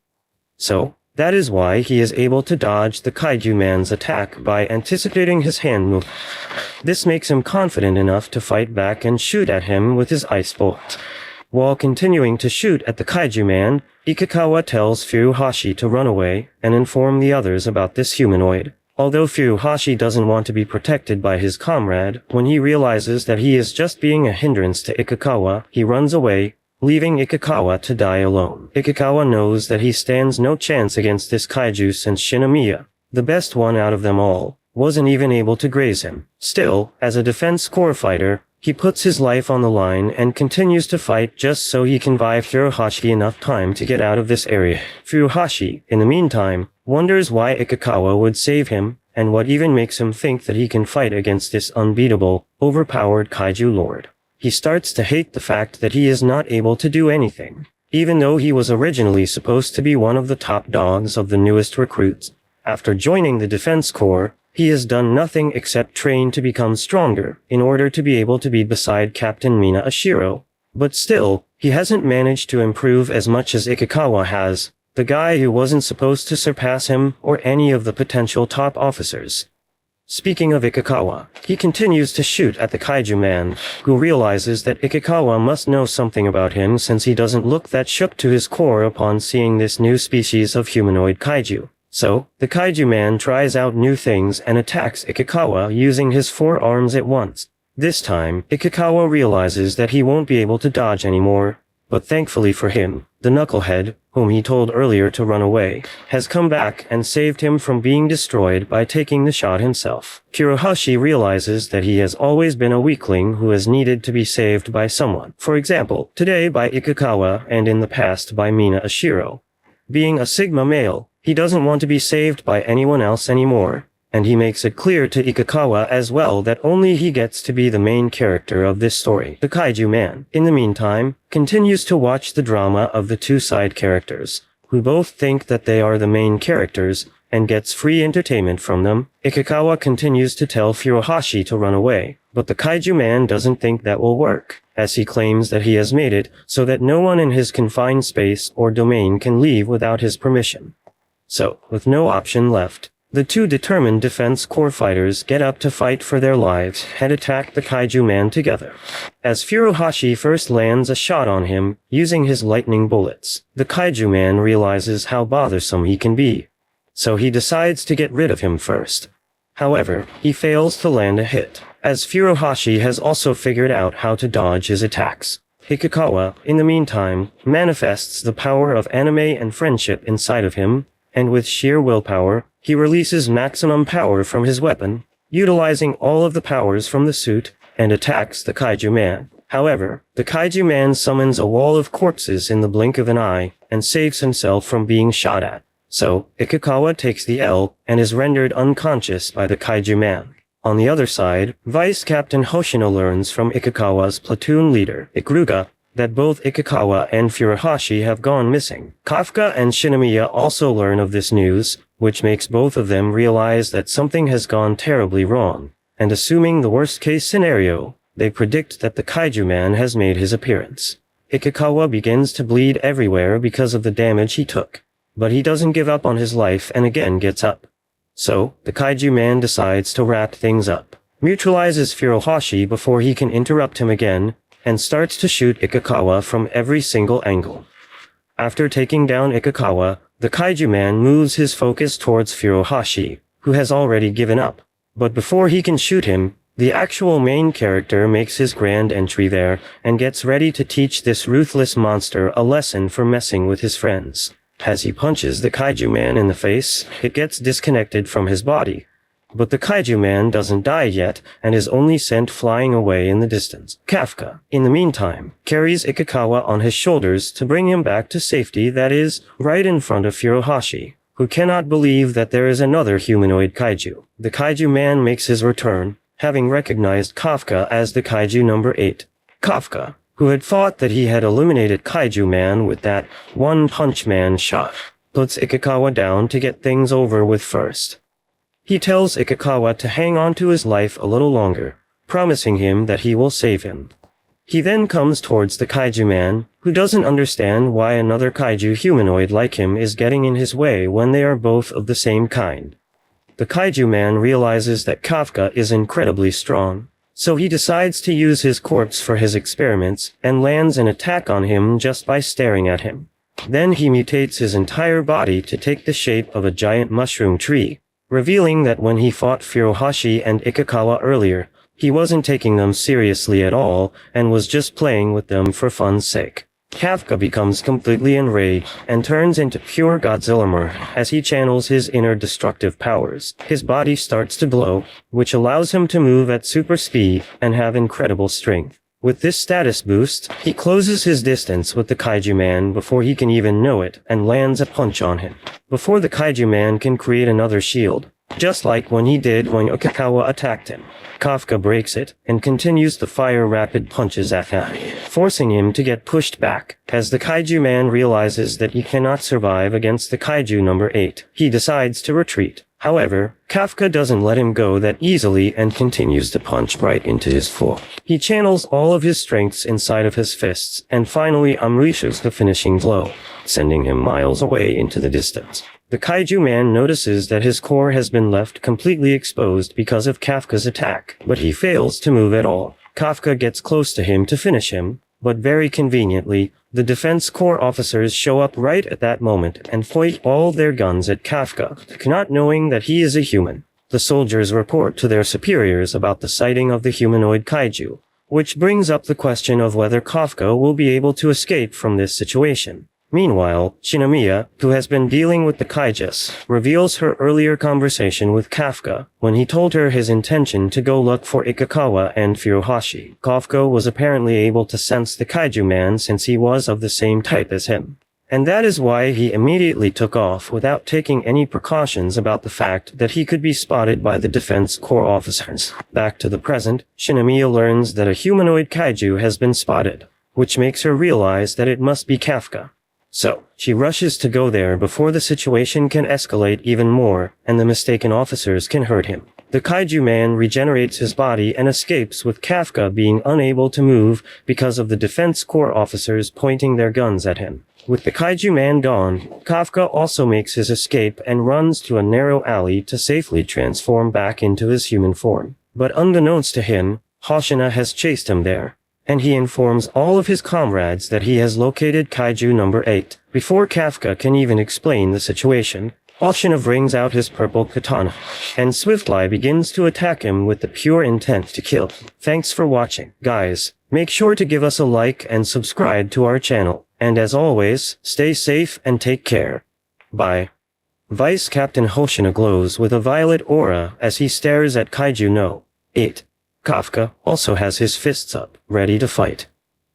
So, that is why he is able to dodge the kaiju man's attack by anticipating his hand move. This makes him confident enough to fight back and shoot at him with his ice bolt. While continuing to shoot at the kaiju man, Ikikawa tells Furuhashi to run away and inform the others about this humanoid. Although Furuhashi doesn't want to be protected by his comrade, when he realizes that he is just being a hindrance to Ikikawa, he runs away, leaving Ikikawa to die alone. Ikikawa knows that he stands no chance against this kaiju since Shinomiya, the best one out of them all, wasn't even able to graze him. Still, as a defense corps fighter, he puts his life on the line and continues to fight just so he can buy Furuhashi enough time to get out of this area. Furuhashi, in the meantime, wonders why Ikikawa would save him, and what even makes him think that he can fight against this unbeatable, overpowered kaiju lord. He starts to hate the fact that he is not able to do anything, even though he was originally supposed to be one of the top dogs of the newest recruits. After joining the defense corps, he has done nothing except train to become stronger in order to be able to be beside Captain Mina Ashiro. But still, He hasn't managed to improve as much as Ikikawa has, the guy who wasn't supposed to surpass him or any of the potential top officers. Speaking of Ikikawa, he continues to shoot at the kaiju man, who realizes that Ikikawa must know something about him since he doesn't look that shook to his core upon seeing this new species of humanoid kaiju. So, the kaiju man tries out new things and attacks Ikikawa using his 4 arms at once. This time, Ikikawa realizes that he won't be able to dodge anymore, but thankfully for him, the knucklehead, whom he told earlier to run away, has come back and saved him from being destroyed by taking the shot himself. Furuhashi realizes that he has always been a weakling who has needed to be saved by someone. For example, today by Ikikawa and in the past by Mina Ashiro. Being a Sigma male, he doesn't want to be saved by anyone else anymore, and he makes it clear to Ikikawa as well that only he gets to be the main character of this story. The kaiju man, in the meantime, continues to watch the drama of the 2 side characters, who both think that they are the main characters, and gets free entertainment from them. Ikikawa continues to tell Furuhashi to run away, but the kaiju man doesn't think that will work, as he claims that he has made it so that no one in his confined space or domain can leave without his permission. So, with no option left, the 2 determined Defense Corps fighters get up to fight for their lives and attack the kaiju man together. As Furuhashi first lands a shot on him, using his lightning bullets, the kaiju man realizes how bothersome he can be. So he decides to get rid of him first. However, he fails to land a hit, as Furuhashi has also figured out how to dodge his attacks. Ikikawa, in the meantime, manifests the power of anime and friendship inside of him, and with sheer willpower, he releases maximum power from his weapon, utilizing all of the powers from the suit, and attacks the kaiju man. However, the kaiju man summons a wall of corpses in the blink of an eye, and saves himself from being shot at. So, Ikikawa takes the L, and is rendered unconscious by the kaiju man. On the other side, Vice Captain Hoshino learns from Ikikawa's platoon leader, Ikuruga, that both Ikikawa and Furuhashi have gone missing. Kafka and Shinomiya also learn of this news, which makes both of them realize that something has gone terribly wrong, and assuming the worst-case scenario, they predict that the kaiju man has made his appearance. Ikikawa begins to bleed everywhere because of the damage he took, but he doesn't give up on his life and again gets up. So, the kaiju man decides to wrap things up, neutralizes Furuhashi before he can interrupt him again, and starts to shoot Ikikawa from every single angle. After taking down Ikikawa, the kaiju man moves his focus towards Furuhashi, who has already given up. But before he can shoot him, the actual main character makes his grand entry there, and gets ready to teach this ruthless monster a lesson for messing with his friends. As he punches the kaiju man in the face, it gets disconnected from his body. But the kaiju man doesn't die yet, and is only sent flying away in the distance. Kafka, in the meantime, carries Ikikawa on his shoulders to bring him back to safety, that is, right in front of Furuhashi, who cannot believe that there is another humanoid kaiju. The kaiju man makes his return, having recognized Kafka as the kaiju number 8. Kafka, who had thought that he had eliminated kaiju man with that one-punch man shot, puts Ikikawa down to get things over with first. He tells Ikikawa to hang on to his life a little longer, promising him that he will save him. He then comes towards the kaiju man, who doesn't understand why another kaiju humanoid like him is getting in his way when they are both of the same kind. The kaiju man realizes that Kafka is incredibly strong, so he decides to use his corpse for his experiments and lands an attack on him just by staring at him. Then he mutates his entire body to take the shape of a giant mushroom tree, revealing that when he fought Furuhashi and Ikikawa earlier, he wasn't taking them seriously at all and was just playing with them for fun's sake. Kafka becomes completely enraged and turns into pure Godzilla as he channels his inner destructive powers. His body starts to glow, which allows him to move at super speed and have incredible strength. With this status boost, he closes his distance with the kaiju man before he can even know it and lands a punch on him, before the kaiju man can create another shield, just like when he did when Ikikawa attacked him. Kafka breaks it and continues to fire rapid punches at him, forcing him to get pushed back. As the kaiju man realizes that he cannot survive against the kaiju number 8, he decides to retreat. However, Kafka doesn't let him go that easily and continues to punch right into his foot. He channels all of his strengths inside of his fists and finally unleashes the finishing blow, sending him miles away into the distance. The Kaiju man notices that his core has been left completely exposed because of Kafka's attack, but he fails to move at all. Kafka gets close to him to finish him, but very conveniently, the Defense Corps officers show up right at that moment and point all their guns at Kafka, not knowing that he is a human. The soldiers report to their superiors about the sighting of the humanoid kaiju, which brings up the question of whether Kafka will be able to escape from this situation. Meanwhile, Shinomiya, who has been dealing with the kaijus, reveals her earlier conversation with Kafka when he told her his intention to go look for Ikikawa and Furuhashi. Kafka was apparently able to sense the kaiju man since he was of the same type as him. And that is why he immediately took off without taking any precautions about the fact that he could be spotted by the Defense Corps officers. Back to the present, Shinomiya learns that a humanoid kaiju has been spotted, which makes her realize that it must be Kafka. So, she rushes to go there before the situation can escalate even more, and the mistaken officers can hurt him. The kaiju man regenerates his body and escapes with Kafka being unable to move because of the Defense Corps officers pointing their guns at him. With the kaiju man gone, Kafka also makes his escape and runs to a narrow alley to safely transform back into his human form. But unbeknownst to him, Hoshina has chased him there, and he informs all of his comrades that he has located Kaiju number 8. Before Kafka can even explain the situation, Hoshina brings out his purple katana, and Swiftly begins to attack him with the pure intent to kill. Thanks for watching. Guys, make sure to give us a like and subscribe to our channel. And as always, stay safe and take care. Bye. Vice Captain Hoshina glows with a violet aura as he stares at Kaiju no. 8. Kafka also has his fists up, ready to fight.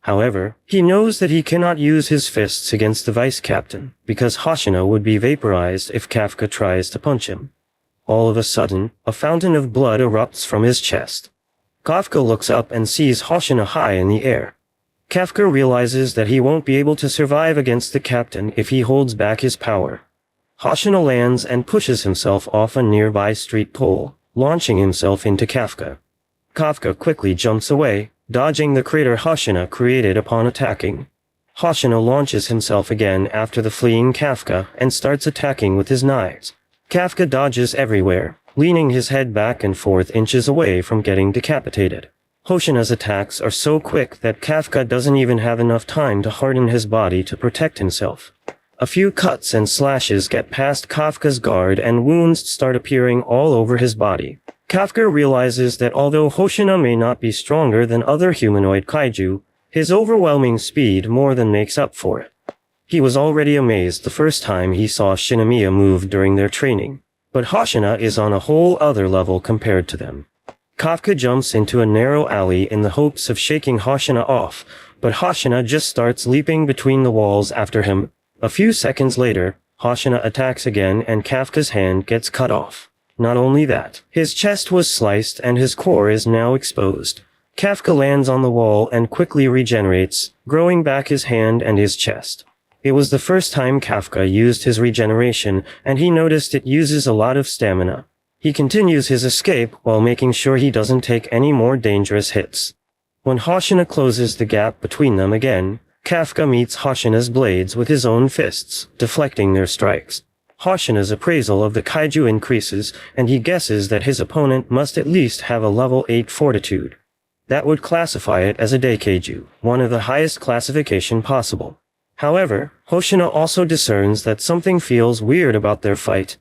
However, he knows that he cannot use his fists against the vice captain, because Hoshina would be vaporized if Kafka tries to punch him. All of a sudden, a fountain of blood erupts from his chest. Kafka looks up and sees Hoshina high in the air. Kafka realizes that he won't be able to survive against the captain if he holds back his power. Hoshina lands and pushes himself off a nearby street pole, launching himself into Kafka. Kafka quickly jumps away, dodging the crater Hoshina created upon attacking. Hoshina launches himself again after the fleeing Kafka and starts attacking with his knives. Kafka dodges everywhere, leaning his head back and forth inches away from getting decapitated. Hoshina's attacks are so quick that Kafka doesn't even have enough time to harden his body to protect himself. A few cuts and slashes get past Kafka's guard and wounds start appearing all over his body. Kafka realizes that although Hoshina may not be stronger than other humanoid kaiju, his overwhelming speed more than makes up for it. He was already amazed the first time he saw Shinomiya move during their training, but Hoshina is on a whole other level compared to them. Kafka jumps into a narrow alley in the hopes of shaking Hoshina off, but Hoshina just starts leaping between the walls after him. A few seconds later, Hoshina attacks again and Kafka's hand gets cut off. Not only that, his chest was sliced and his core is now exposed. Kafka lands on the wall and quickly regenerates, growing back his hand and his chest. It was the first time Kafka used his regeneration, and he noticed it uses a lot of stamina. He continues his escape while making sure he doesn't take any more dangerous hits. When Hoshina closes the gap between them again, Kafka meets Hoshina's blades with his own fists, deflecting their strikes. Hoshina's appraisal of the kaiju increases, and he guesses that his opponent must at least have a level 8 fortitude. That would classify it as a Daikeiju, one of the highest classification possible. However, Hoshina also discerns that something feels weird about their fight.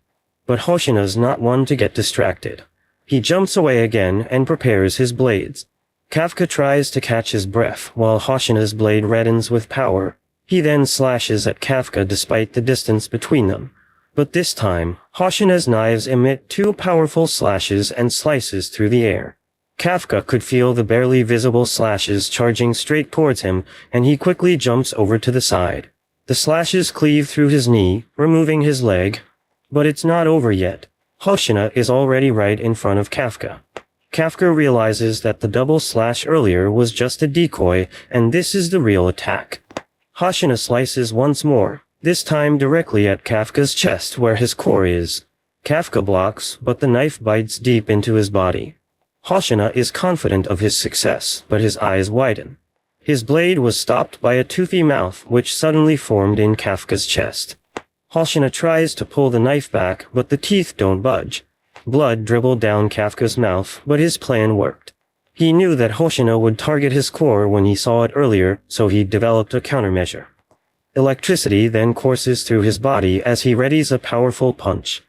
But Hoshina's not one to get distracted. He jumps away again and prepares his blades. Kafka tries to catch his breath while Hoshina's blade reddens with power. He then slashes at Kafka despite the distance between them. But this time, Hoshina's knives emit 2 powerful slashes and slices through the air. Kafka could feel the barely visible slashes charging straight towards him, and he quickly jumps over to the side. The slashes cleave through his knee, removing his leg. But it's not over yet. Hoshina is already right in front of Kafka. Kafka realizes that the double slash earlier was just a decoy, and this is the real attack. Hoshina slices once more, this time directly at Kafka's chest where his core is. Kafka blocks, but the knife bites deep into his body. Hoshina is confident of his success, but his eyes widen. His blade was stopped by a toothy mouth which suddenly formed in Kafka's chest. Hoshina tries to pull the knife back, but the teeth don't budge. Blood dribbled down Kafka's mouth, but his plan worked. He knew that Hoshina would target his core when he saw it earlier, so he developed a countermeasure. Electricity then courses through his body as he readies a powerful punch.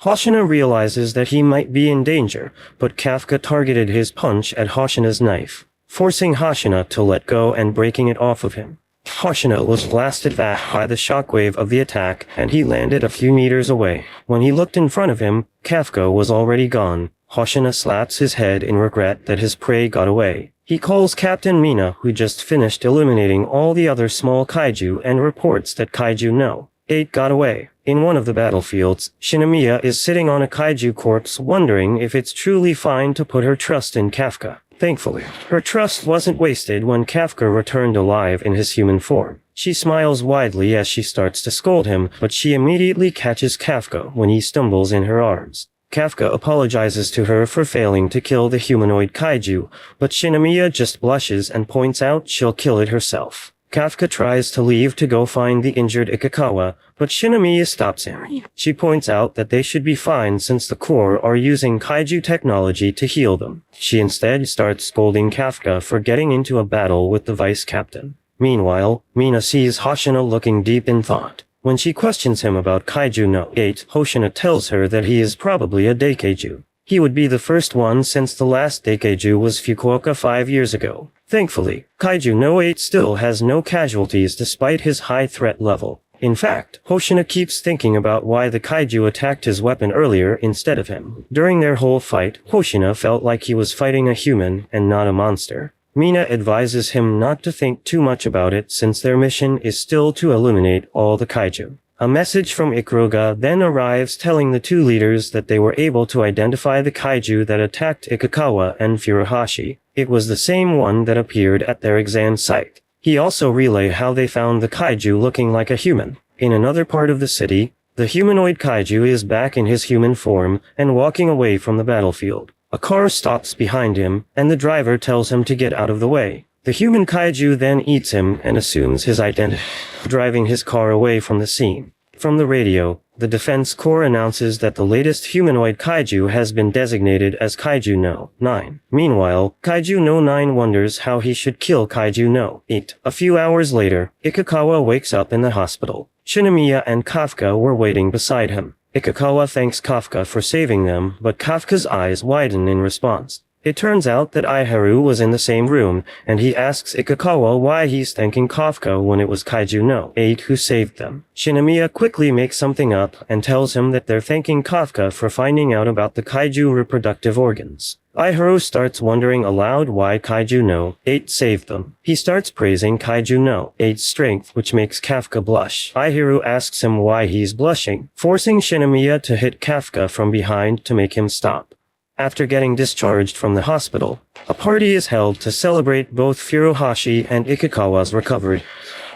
Hoshina realizes that he might be in danger, but Kafka targeted his punch at Hoshina's knife, forcing Hoshina to let go and breaking it off of him. Hoshina was blasted back by the shockwave of the attack, and he landed a few meters away. When he looked in front of him, Kafka was already gone. Hoshina slaps his head in regret that his prey got away. He calls Captain Mina, who just finished eliminating all the other small kaiju, and reports that Kaiju No. 8 got away. In one of the battlefields, Shinomiya is sitting on a kaiju corpse wondering if it's truly fine to put her trust in Kafka. Thankfully, her trust wasn't wasted when Kafka returned alive in his human form. She smiles widely as she starts to scold him, but she immediately catches Kafka when he stumbles in her arms. Kafka apologizes to her for failing to kill the humanoid kaiju, but Shinomiya just blushes and points out she'll kill it herself. Kafka tries to leave to go find the injured Ikikawa, but Shinomiya stops him. She points out that they should be fine since the Corps are using kaiju technology to heal them. She instead starts scolding Kafka for getting into a battle with the vice captain. Meanwhile, Mina sees Hoshina looking deep in thought. When she questions him about Kaiju No. 8, Hoshina tells her that he is probably a Daikeiju. He would be the first one since the last Daikeiju was Fukuoka 5 years ago. Thankfully, Kaiju No. 8 still has no casualties despite his high threat level. In fact, Hoshina keeps thinking about why the kaiju attacked his weapon earlier instead of him. During their whole fight, Hoshina felt like he was fighting a human and not a monster. Mina advises him not to think too much about it since their mission is still to eliminate all the kaiju. A message from Ikuruga then arrives telling the two leaders that they were able to identify the kaiju that attacked Ikikawa and Furuhashi. It was the same one that appeared at their exam site. He also relayed how they found the kaiju looking like a human. In another part of the city, the humanoid kaiju is back in his human form and walking away from the battlefield. A car stops behind him, and the driver tells him to get out of the way. The human kaiju then eats him and assumes his identity, driving his car away from the scene. From the radio, the Defense Corps announces that the latest humanoid kaiju has been designated as Kaiju No. 9. Meanwhile, Kaiju No. 9 wonders how he should kill Kaiju No. 8. A few hours later, Ikikawa wakes up in the hospital. Shinomiya and Kafka were waiting beside him. Ikikawa thanks Kafka for saving them, but Kafka's eyes widen in response. It turns out that Aiharu was in the same room, and he asks Ikikawa why he's thanking Kafka when it was Kaiju No. 8 who saved them. Shinomiya quickly makes something up and tells him that they're thanking Kafka for finding out about the kaiju reproductive organs. Aiharu starts wondering aloud why Kaiju No. 8 saved them. He starts praising Kaiju No. 8's strength, which makes Kafka blush. Aiharu asks him why he's blushing, forcing Shinomiya to hit Kafka from behind to make him stop. After getting discharged from the hospital, a party is held to celebrate both Furuhashi and Ikikawa's recovery.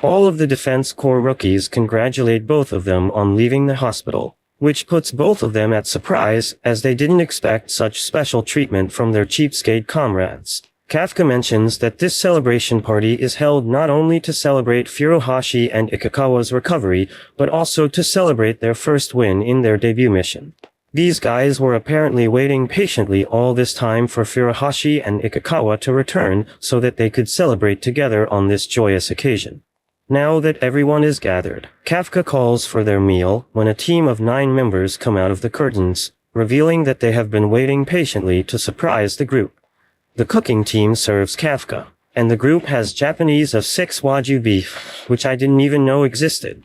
All of the Defense Corps rookies congratulate both of them on leaving the hospital, which puts both of them at surprise as they didn't expect such special treatment from their cheapskate comrades. Kafka mentions that this celebration party is held not only to celebrate Furuhashi and Ikikawa's recovery, but also to celebrate their first win in their debut mission. These guys were apparently waiting patiently all this time for Furuhashi and Ikikawa to return so that they could celebrate together on this joyous occasion. Now that everyone is gathered, Kafka calls for their meal when a team of 9 members come out of the curtains, revealing that they have been waiting patiently to surprise the group. The cooking team serves Kafka, and the group has Japanese of 6 Wagyu beef, which I didn't even know existed.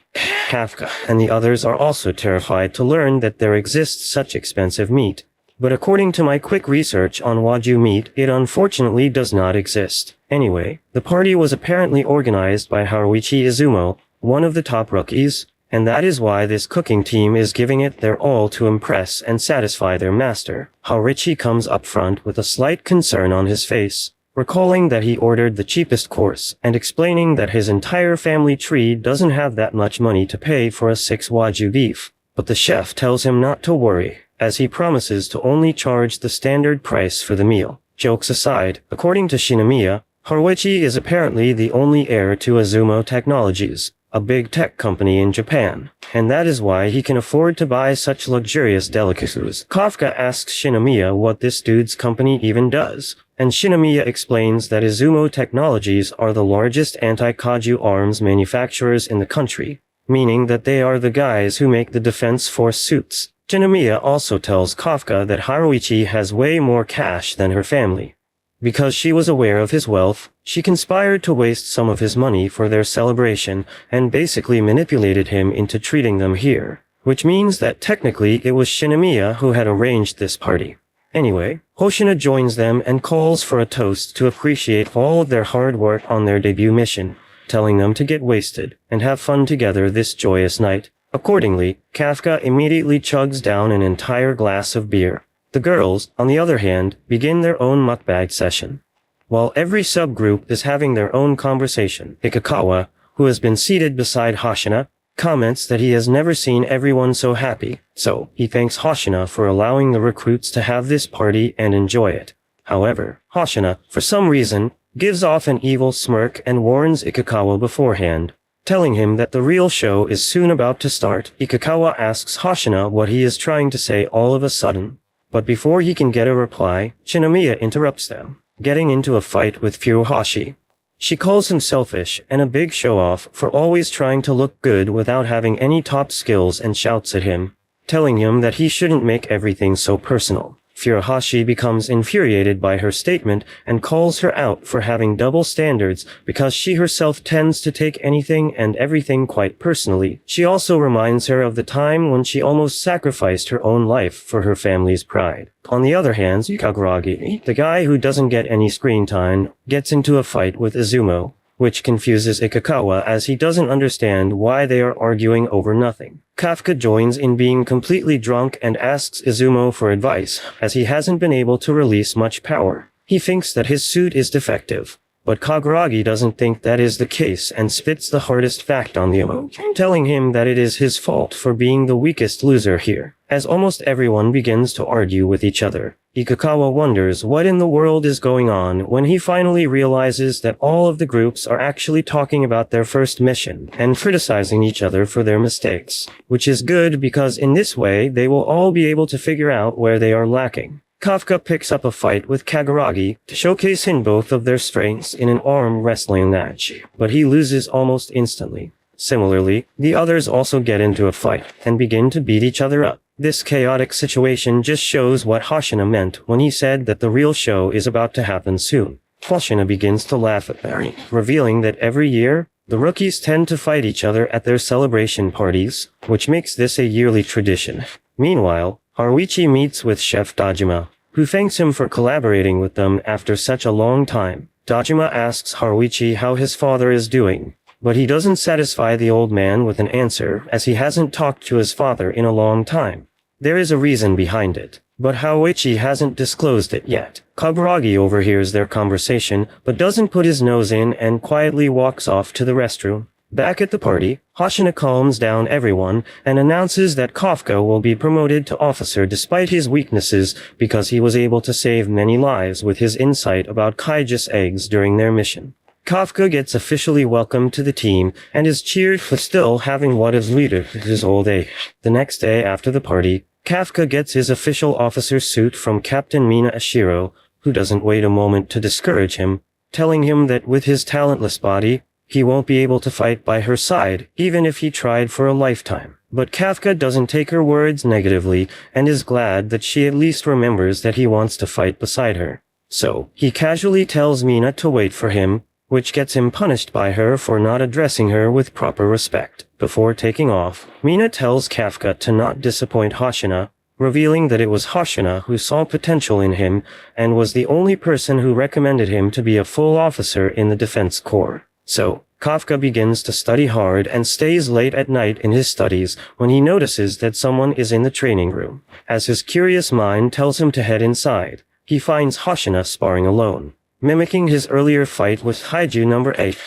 Kafka and the others are also terrified to learn that there exists such expensive meat. But according to my quick research on Wagyu meat, it unfortunately does not exist. Anyway, the party was apparently organized by Haruichi Izumo, one of the top rookies, and that is why this cooking team is giving it their all to impress and satisfy their master. Haruichi comes up front with a slight concern on his face, recalling that he ordered the cheapest course, and explaining that his entire family tree doesn't have that much money to pay for a 6 Wagyu beef. but the chef tells him not to worry, as he promises to only charge the standard price for the meal. Jokes aside, according to Shinomiya, Haruichi is apparently the only heir to Azumo Technologies, a big tech company in Japan, and that is why he can afford to buy such luxurious delicacies. Kafka asks Shinomiya what this dude's company even does, and Shinomiya explains that Azumo Technologies are the largest anti-Kaiju arms manufacturers in the country, meaning that they are the guys who make the Defense Force suits. Shinomiya also tells Kafka that Haruichi has way more cash than her family. Because she was aware of his wealth, she conspired to waste some of his money for their celebration and basically manipulated him into treating them here, which means that technically it was Shinomiya who had arranged this party. Anyway, Hoshina joins them and calls for a toast to appreciate all of their hard work on their debut mission, telling them to get wasted and have fun together this joyous night. Accordingly, Kafka immediately chugs down an entire glass of beer. The girls, on the other hand, begin their own mukbang session. While every subgroup is having their own conversation, Ikikawa, who has been seated beside Hoshina, comments that he has never seen everyone so happy, so he thanks Hoshina for allowing the recruits to have this party and enjoy it. However, Hoshina, for some reason, gives off an evil smirk and warns Ikikawa beforehand, telling him that the real show is soon about to start. Ikikawa asks Hoshina what he is trying to say all of a sudden. But before he can get a reply, Shinomiya interrupts them, getting into a fight with Furuhashi. She calls him selfish and a big show-off for always trying to look good without having any top skills and shouts at him, telling him that he shouldn't make everything so personal. Furuhashi becomes infuriated by her statement and calls her out for having double standards because she herself tends to take anything and everything quite personally. She also reminds her of the time when she almost sacrificed her own life for her family's pride. On the other hand, Kaguragi, the guy who doesn't get any screen time, gets into a fight with Izumo, which confuses Ikikawa as he doesn't understand why they are arguing over nothing. Kafka joins in being completely drunk and asks Izumo for advice, as he hasn't been able to release much power. He thinks that his suit is defective, but Kaguragi doesn't think that is the case and spits the hardest fact on Izumo, telling him that it is his fault for being the weakest loser here. As almost everyone begins to argue with each other, Ikikawa wonders what in the world is going on when he finally realizes that all of the groups are actually talking about their first mission and criticizing each other for their mistakes, which is good because in this way they will all be able to figure out where they are lacking. Kafka picks up a fight with Kaguragi to showcase him both of their strengths in an arm wrestling match, but he loses almost instantly. Similarly, the others also get into a fight and begin to beat each other up. This chaotic situation just shows what Hoshina meant when he said that the real show is about to happen soon. Hoshina begins to laugh at Barry, revealing that every year, the rookies tend to fight each other at their celebration parties, which makes this a yearly tradition. Meanwhile, Haruichi meets with Chef Dajima, who thanks him for collaborating with them after such a long time. Dajima asks Haruichi how his father is doing, but he doesn't satisfy the old man with an answer as he hasn't talked to his father in a long time. There is a reason behind it, but Haruichi hasn't disclosed it yet. Kaguragi overhears their conversation, but doesn't put his nose in and quietly walks off to the restroom. Back at the party, Hoshina calms down everyone and announces that Kafka will be promoted to officer despite his weaknesses because he was able to save many lives with his insight about Kaijus eggs during their mission. Kafka gets officially welcomed to the team and is cheered for still having what is leader his old age. The next day after the party, Kafka gets his official officer's suit from Captain Mina Ashiro, who doesn't wait a moment to discourage him, telling him that with his talentless body, he won't be able to fight by her side, even if he tried for a lifetime. But Kafka doesn't take her words negatively and is glad that she at least remembers that he wants to fight beside her. So, he casually tells Mina to wait for him, which gets him punished by her for not addressing her with proper respect. Before taking off, Mina tells Kafka to not disappoint Hoshina, revealing that it was Hoshina who saw potential in him and was the only person who recommended him to be a full officer in the Defense Corps. So, Kafka begins to study hard and stays late at night in his studies when he notices that someone is in the training room. As his curious mind tells him to head inside, he finds Hoshina sparring alone. mimicking his earlier fight with Kaiju number 8.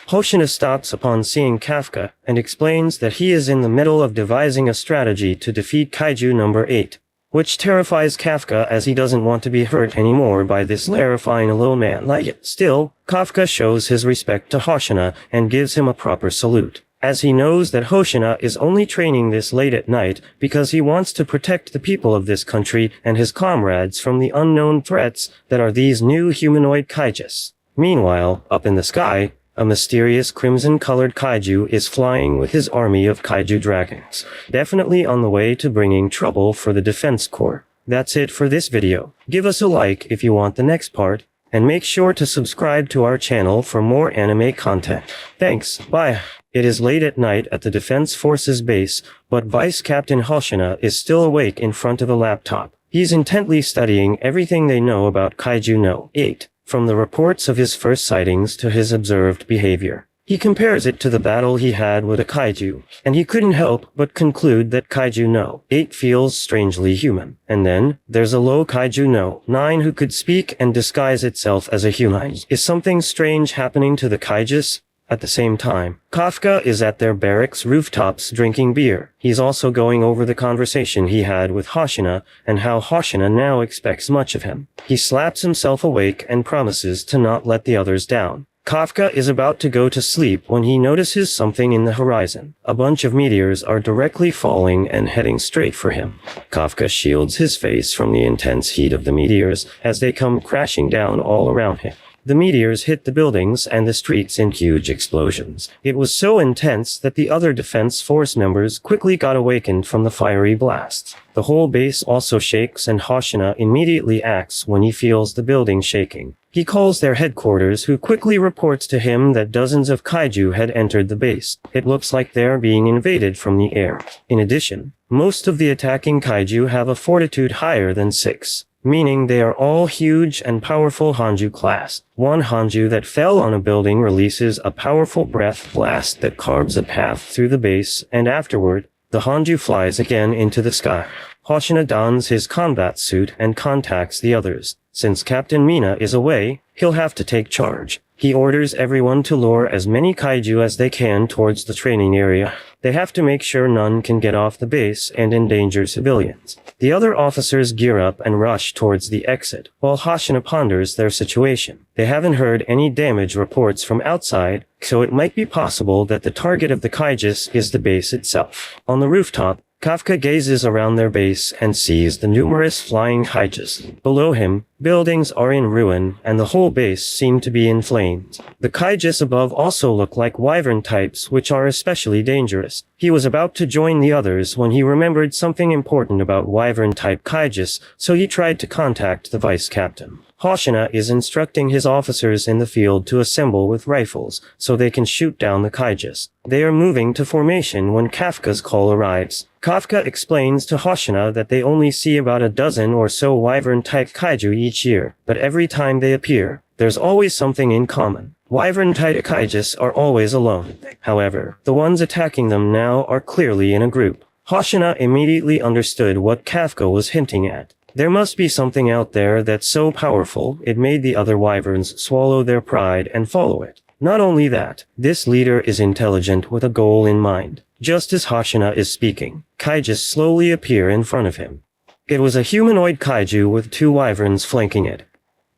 Hoshina stops upon seeing Kafka and explains that he is in the middle of devising a strategy to defeat Kaiju number 8, which terrifies Kafka as he doesn't want to be hurt anymore by this terrifying little man like it. Still, Kafka shows his respect to Hoshina and gives him a proper salute, as he knows that Hoshina is only training this late at night because he wants to protect the people of this country and his comrades from the unknown threats that are these new humanoid kaijus. Meanwhile, up in the sky, a mysterious crimson-colored kaiju is flying with his army of kaiju dragons, definitely on the way to bringing trouble for the Defense Corps. That's it for this video. Give us a like if you want the next part, and make sure to subscribe to our channel for more anime content. Thanks, bye. It is late at night at the Defense Forces base, but Vice Captain Hoshina is still awake in front of a laptop. He's intently studying everything they know about Kaiju no 8. From the reports of his first sightings to his observed behavior. He compares it to the battle he had with a kaiju, and he couldn't help but conclude that Kaiju no 8 feels strangely human. And then, there's a low Kaiju no 9 who could speak and disguise itself as a human. Is something strange happening to the kaijus? At the same time, Kafka is at their barracks rooftops drinking beer. He's also going over the conversation he had with Hoshina and how Hoshina now expects much of him. He slaps himself awake and promises to not let the others down. Kafka is about to go to sleep when he notices something in the horizon. A bunch of meteors are directly falling and heading straight for him. Kafka shields his face from the intense heat of the meteors as they come crashing down all around him. The meteors hit the buildings and the streets in huge explosions. It was so intense that the other Defense Force members quickly got awakened from the fiery blasts. The whole base also shakes and Hoshina immediately acts when he feels the building shaking. He calls their headquarters, who quickly reports to him that dozens of kaiju had entered the base. It looks like they're being invaded from the air. In addition, most of the attacking kaiju have a fortitude higher than 6. Meaning they are all huge and powerful Hanju class. One Hanju that fell on a building releases a powerful breath blast that carves a path through the base, and afterward, the Hanju flies again into the sky. Hoshina dons his combat suit and contacts the others. Since Captain Mina is away, he'll have to take charge. He orders everyone to lure as many kaiju as they can towards the training area. They have to make sure none can get off the base and endanger civilians. The other officers gear up and rush towards the exit, while Hoshina ponders their situation. They haven't heard any damage reports from outside, so it might be possible that the target of the kaijus is the base itself. On the rooftop, Kafka gazes around their base and sees the numerous flying kaijus. Below him, buildings are in ruin, and the whole base seemed to be in flames. The kaijus above also look like wyvern types, which are especially dangerous. He was about to join the others when he remembered something important about wyvern-type kaijus, so he tried to contact the vice captain. Hoshina is instructing his officers in the field to assemble with rifles, so they can shoot down the kaijus. They are moving to formation when Kafka's call arrives. Kafka explains to Hoshina that they only see about a dozen or so wyvern-type kaiju each year, but every time they appear, there's always something in common. Wyvern-type kaijus are always alone. However, the ones attacking them now are clearly in a group. Hoshina immediately understood what Kafka was hinting at. There must be something out there that's so powerful it made the other wyverns swallow their pride and follow it. Not only that, this leader is intelligent with a goal in mind. Just as Hoshina is speaking, kaijus slowly appear in front of him. It was a humanoid kaiju with 2 wyverns flanking it.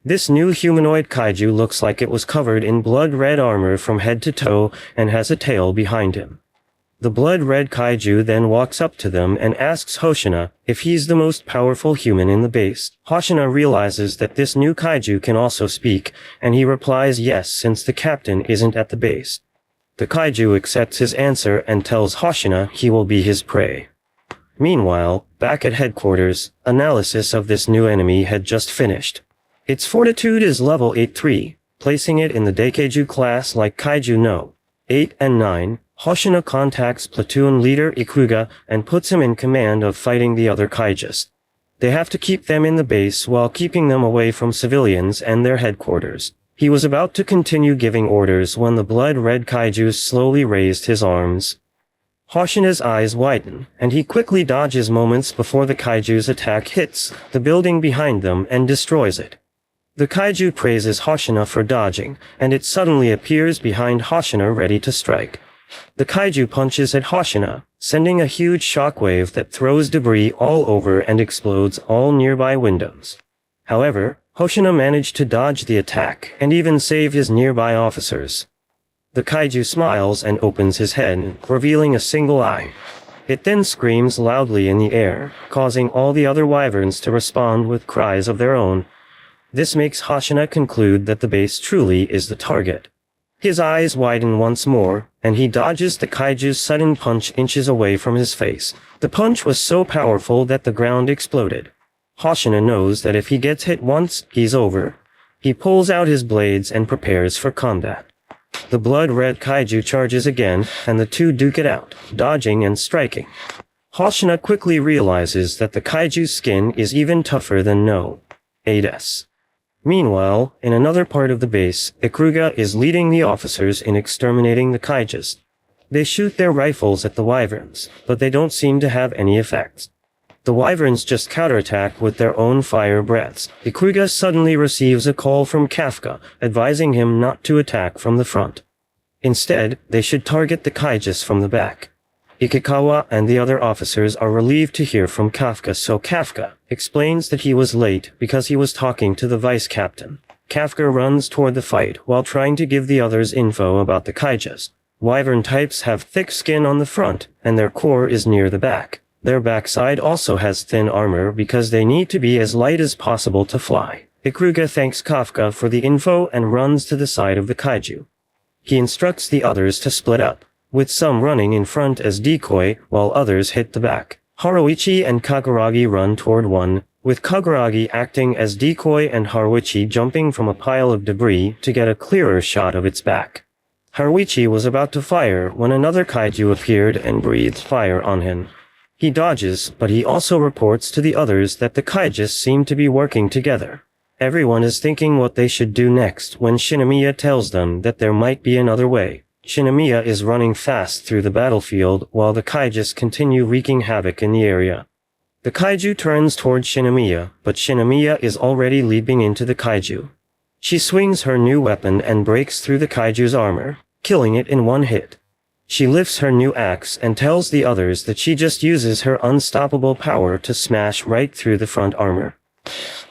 This new humanoid kaiju looks like it was covered in blood-red armor from head to toe and has a tail behind him. The blood-red kaiju then walks up to them and asks Hoshina if he's the most powerful human in the base. Hoshina realizes that this new kaiju can also speak, and he replies yes since the captain isn't at the base. The kaiju accepts his answer and tells Hoshina he will be his prey. Meanwhile, back at headquarters, analysis of this new enemy had just finished. Its fortitude is level 8-3, placing it in the Daikeiju class like Kaiju no 8 and 9. Hoshina contacts platoon leader Ikuga and puts him in command of fighting the other kaijus. They have to keep them in the base while keeping them away from civilians and their headquarters. He was about to continue giving orders when the blood-red kaiju slowly raised his arms. Hoshina's eyes widen, and he quickly dodges moments before the kaiju's attack hits the building behind them and destroys it. The kaiju praises Hoshina for dodging, and it suddenly appears behind Hoshina ready to strike. The kaiju punches at Hoshina, sending a huge shockwave that throws debris all over and explodes all nearby windows. However, Hoshina managed to dodge the attack and even save his nearby officers. The kaiju smiles and opens his head, revealing a single eye. It then screams loudly in the air, causing all the other wyverns to respond with cries of their own. This makes Hoshina conclude that the base truly is the target. His eyes widen once more, and he dodges the kaiju's sudden punch inches away from his face. The punch was so powerful that the ground exploded. Hoshina knows that if he gets hit once, he's over. He pulls out his blades and prepares for combat. The blood-red kaiju charges again, and the two duke it out, dodging and striking. Hoshina quickly realizes that the kaiju's skin is even tougher than No. 8S. Meanwhile, in another part of the base, Ikuruga is leading the officers in exterminating the kaijus. They shoot their rifles at the wyverns, but they don't seem to have any effect. The wyverns just counterattack with their own fire breaths. Ikuruga suddenly receives a call from Kafka, advising him not to attack from the front. Instead, they should target the kaijus from the back. Ikikawa and the other officers are relieved to hear from Kafka, so Kafka explains that he was late because he was talking to the vice captain. Kafka runs toward the fight while trying to give the others info about the kaijus. Wyvern types have thick skin on the front, and their core is near the back. Their backside also has thin armor because they need to be as light as possible to fly. Ikuruga thanks Kafka for the info and runs to the side of the kaiju. He instructs the others to split up, with some running in front as decoy while others hit the back. Haruichi and Kaguragi run toward one, with Kaguragi acting as decoy and Haruichi jumping from a pile of debris to get a clearer shot of its back. Haruichi was about to fire when another kaiju appeared and breathed fire on him. He dodges, but he also reports to the others that the kaijus seem to be working together. Everyone is thinking what they should do next when Shinomiya tells them that there might be another way. Shinomiya is running fast through the battlefield while the kaijus continue wreaking havoc in the area. The kaiju turns toward Shinomiya, but Shinomiya is already leaping into the kaiju. She swings her new weapon and breaks through the kaiju's armor, killing it in one hit. She lifts her new axe and tells the others that she just uses her unstoppable power to smash right through the front armor.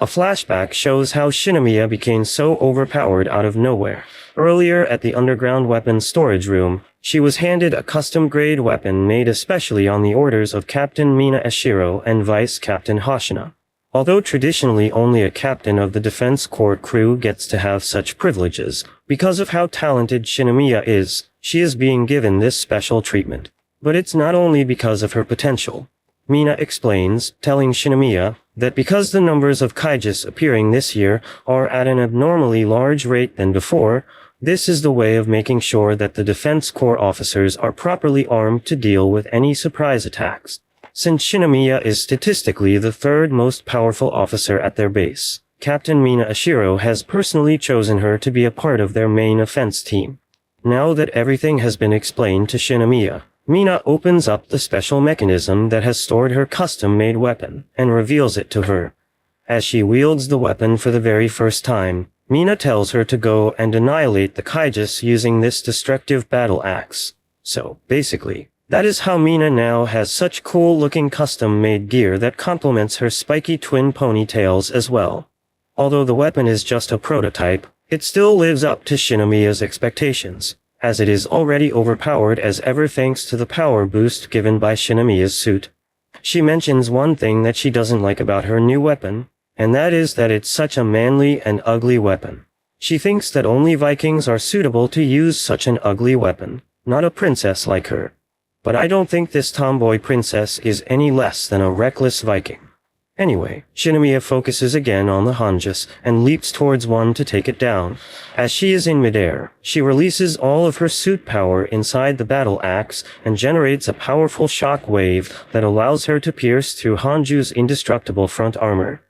A flashback shows how Shinomiya became so overpowered out of nowhere. Earlier at the underground weapons storage room, she was handed a custom-grade weapon made especially on the orders of Captain Mina Ashiro and Vice Captain Hoshina. Although traditionally only a captain of the Defense Corps crew gets to have such privileges, because of how talented Shinomiya is, she is being given this special treatment. But it's not only because of her potential. Mina explains, telling Shinomiya that because the numbers of kaijus appearing this year are at an abnormally large rate than before, this is the way of making sure that the Defense Corps officers are properly armed to deal with any surprise attacks. Since Shinomiya is statistically the third most powerful officer at their base, Captain Mina Ashiro has personally chosen her to be a part of their main offense team. Now that everything has been explained to Shinomiya, Mina opens up the special mechanism that has stored her custom-made weapon and reveals it to her. As she wields the weapon for the very first time, Mina tells her to go and annihilate the kaijus using this destructive battle axe. So, basically, that is how Mina now has such cool-looking custom-made gear that complements her spiky twin ponytails as well. Although the weapon is just a prototype, it still lives up to Shinomiya's expectations, as it is already overpowered as ever thanks to the power boost given by Shinomiya's suit. She mentions one thing that she doesn't like about her new weapon, and that is that it's such a manly and ugly weapon. She thinks that only Vikings are suitable to use such an ugly weapon, not a princess like her. But I don't think this tomboy princess is any less than a reckless Viking. Anyway, Shinomiya focuses again on the Hanjus and leaps towards one to take it down. As she is in midair, she releases all of her suit power inside the battle axe and generates a powerful shock wave that allows her to pierce through Hanju's indestructible front armor.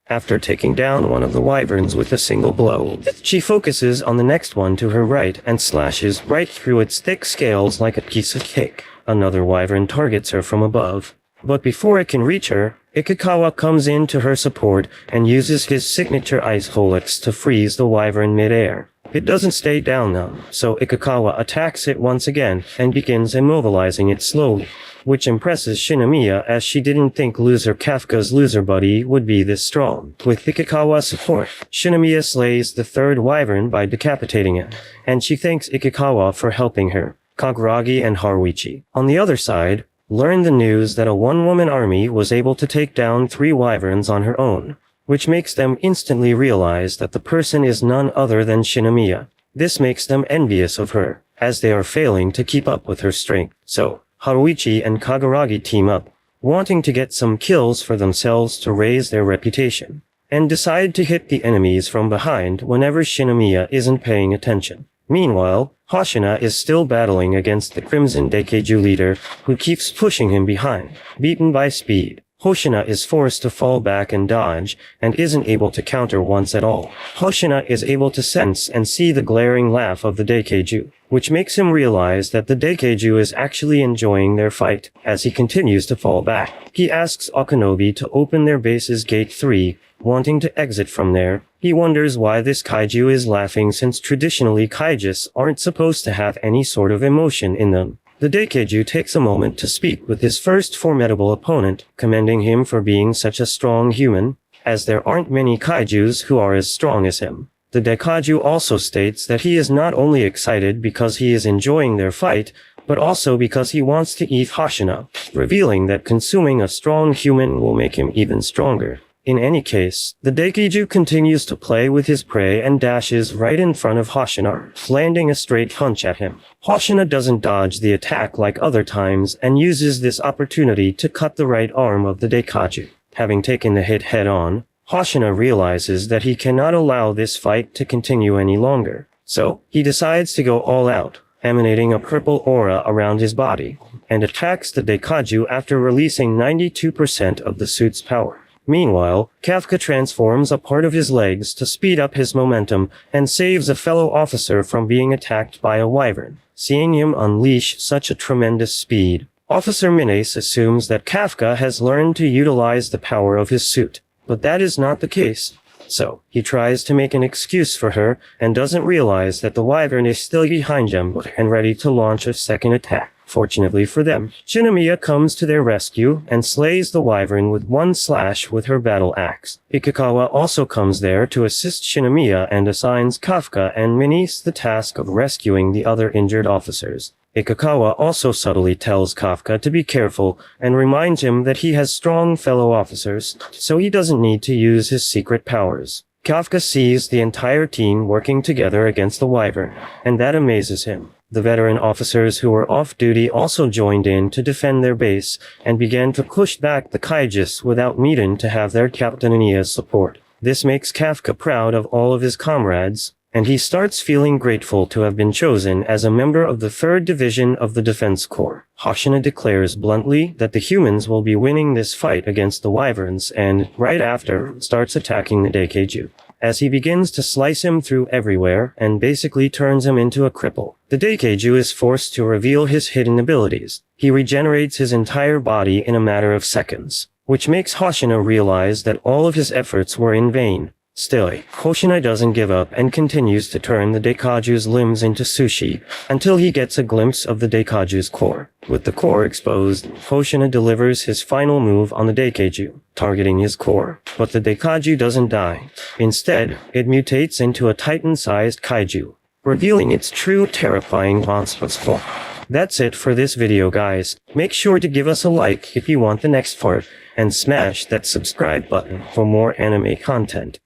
After taking down one of the wyverns with a single blow, she focuses on the next one to her right and slashes right through its thick scales like a piece of cake. Another wyvern targets her from above, but before it can reach her, Ikikawa comes in to her support and uses his signature ice holics to freeze the wyvern mid-air. It doesn't stay down though, so Ikikawa attacks it once again and begins immobilizing it slowly, which impresses Shinomiya as she didn't think loser Kafka's loser buddy would be this strong. With Ikikawa's support, Shinomiya slays the third wyvern by decapitating it, and she thanks Ikikawa for helping her. Kaguragi and Haruichi, on the other side, learn the news that a one-woman army was able to take down 3 wyverns on her own, which makes them instantly realize that the person is none other than Shinomiya. This makes them envious of her, as they are failing to keep up with her strength. So, Haruichi and Kaguragi team up, wanting to get some kills for themselves to raise their reputation, and decide to hit the enemies from behind whenever Shinomiya isn't paying attention. Meanwhile, Hoshina is still battling against the Crimson Daikeiju leader, who keeps pushing him behind. Beaten by speed, Hoshina is forced to fall back and dodge, and isn't able to counter once at all. Hoshina is able to sense and see the glaring laugh of the Daikeiju, which makes him realize that the Daikeiju is actually enjoying their fight. As he continues to fall back, he asks Okunobi to open their base's gate 3, wanting to exit from there. He wonders why this kaiju is laughing since traditionally kaijus aren't supposed to have any sort of emotion in them. The Daikeiju takes a moment to speak with his first formidable opponent, commending him for being such a strong human, as there aren't many kaijus who are as strong as him. The Daikaiju also states that he is not only excited because he is enjoying their fight, but also because he wants to eat Hoshina, revealing that consuming a strong human will make him even stronger. In any case, the Daikeiju continues to play with his prey and dashes right in front of Hoshina, landing a straight punch at him. Hoshina doesn't dodge the attack like other times and uses this opportunity to cut the right arm of the Daikaiju. Having taken the hit head-on, Hoshina realizes that he cannot allow this fight to continue any longer, so he decides to go all out, emanating a purple aura around his body, and attacks the Daikaiju after releasing 92% of the suit's power. Meanwhile, Kafka transforms a part of his legs to speed up his momentum and saves a fellow officer from being attacked by a wyvern. Seeing him unleash such a tremendous speed, Officer Minace assumes that Kafka has learned to utilize the power of his suit, but that is not the case. So, he tries to make an excuse for her and doesn't realize that the wyvern is still behind them and ready to launch a second attack. Fortunately for them, Shinomiya comes to their rescue and slays the wyvern with one slash with her battle axe. Ikikawa also comes there to assist Shinomiya and assigns Kafka and Minace the task of rescuing the other injured officers. Ikikawa also subtly tells Kafka to be careful and reminds him that he has strong fellow officers, so he doesn't need to use his secret powers. Kafka sees the entire team working together against the wyvern, and that amazes him. The veteran officers who were off duty also joined in to defend their base and began to push back the kaijus without needing to have their captainia's support. This makes Kafka proud of all of his comrades, and he starts feeling grateful to have been chosen as a member of the 3rd Division of the Defense Corps. Hoshina declares bluntly that the humans will be winning this fight against the wyverns and, right after, starts attacking the Daikeiju, as he begins to slice him through everywhere and basically turns him into a cripple. The Daikeiju is forced to reveal his hidden abilities. He regenerates his entire body in a matter of seconds, which makes Hoshina realize that all of his efforts were in vain. Still, Hoshina doesn't give up and continues to turn the Daikaiju's limbs into sushi until he gets a glimpse of the Daikaiju's core. With the core exposed, Hoshina delivers his final move on the Daikeiju, targeting his core. But the Daikaiju doesn't die. Instead, it mutates into a titan-sized kaiju, revealing its true terrifying monstrous form. That's it for this video, guys. Make sure to give us a like if you want the next part, and smash that subscribe button for more anime content.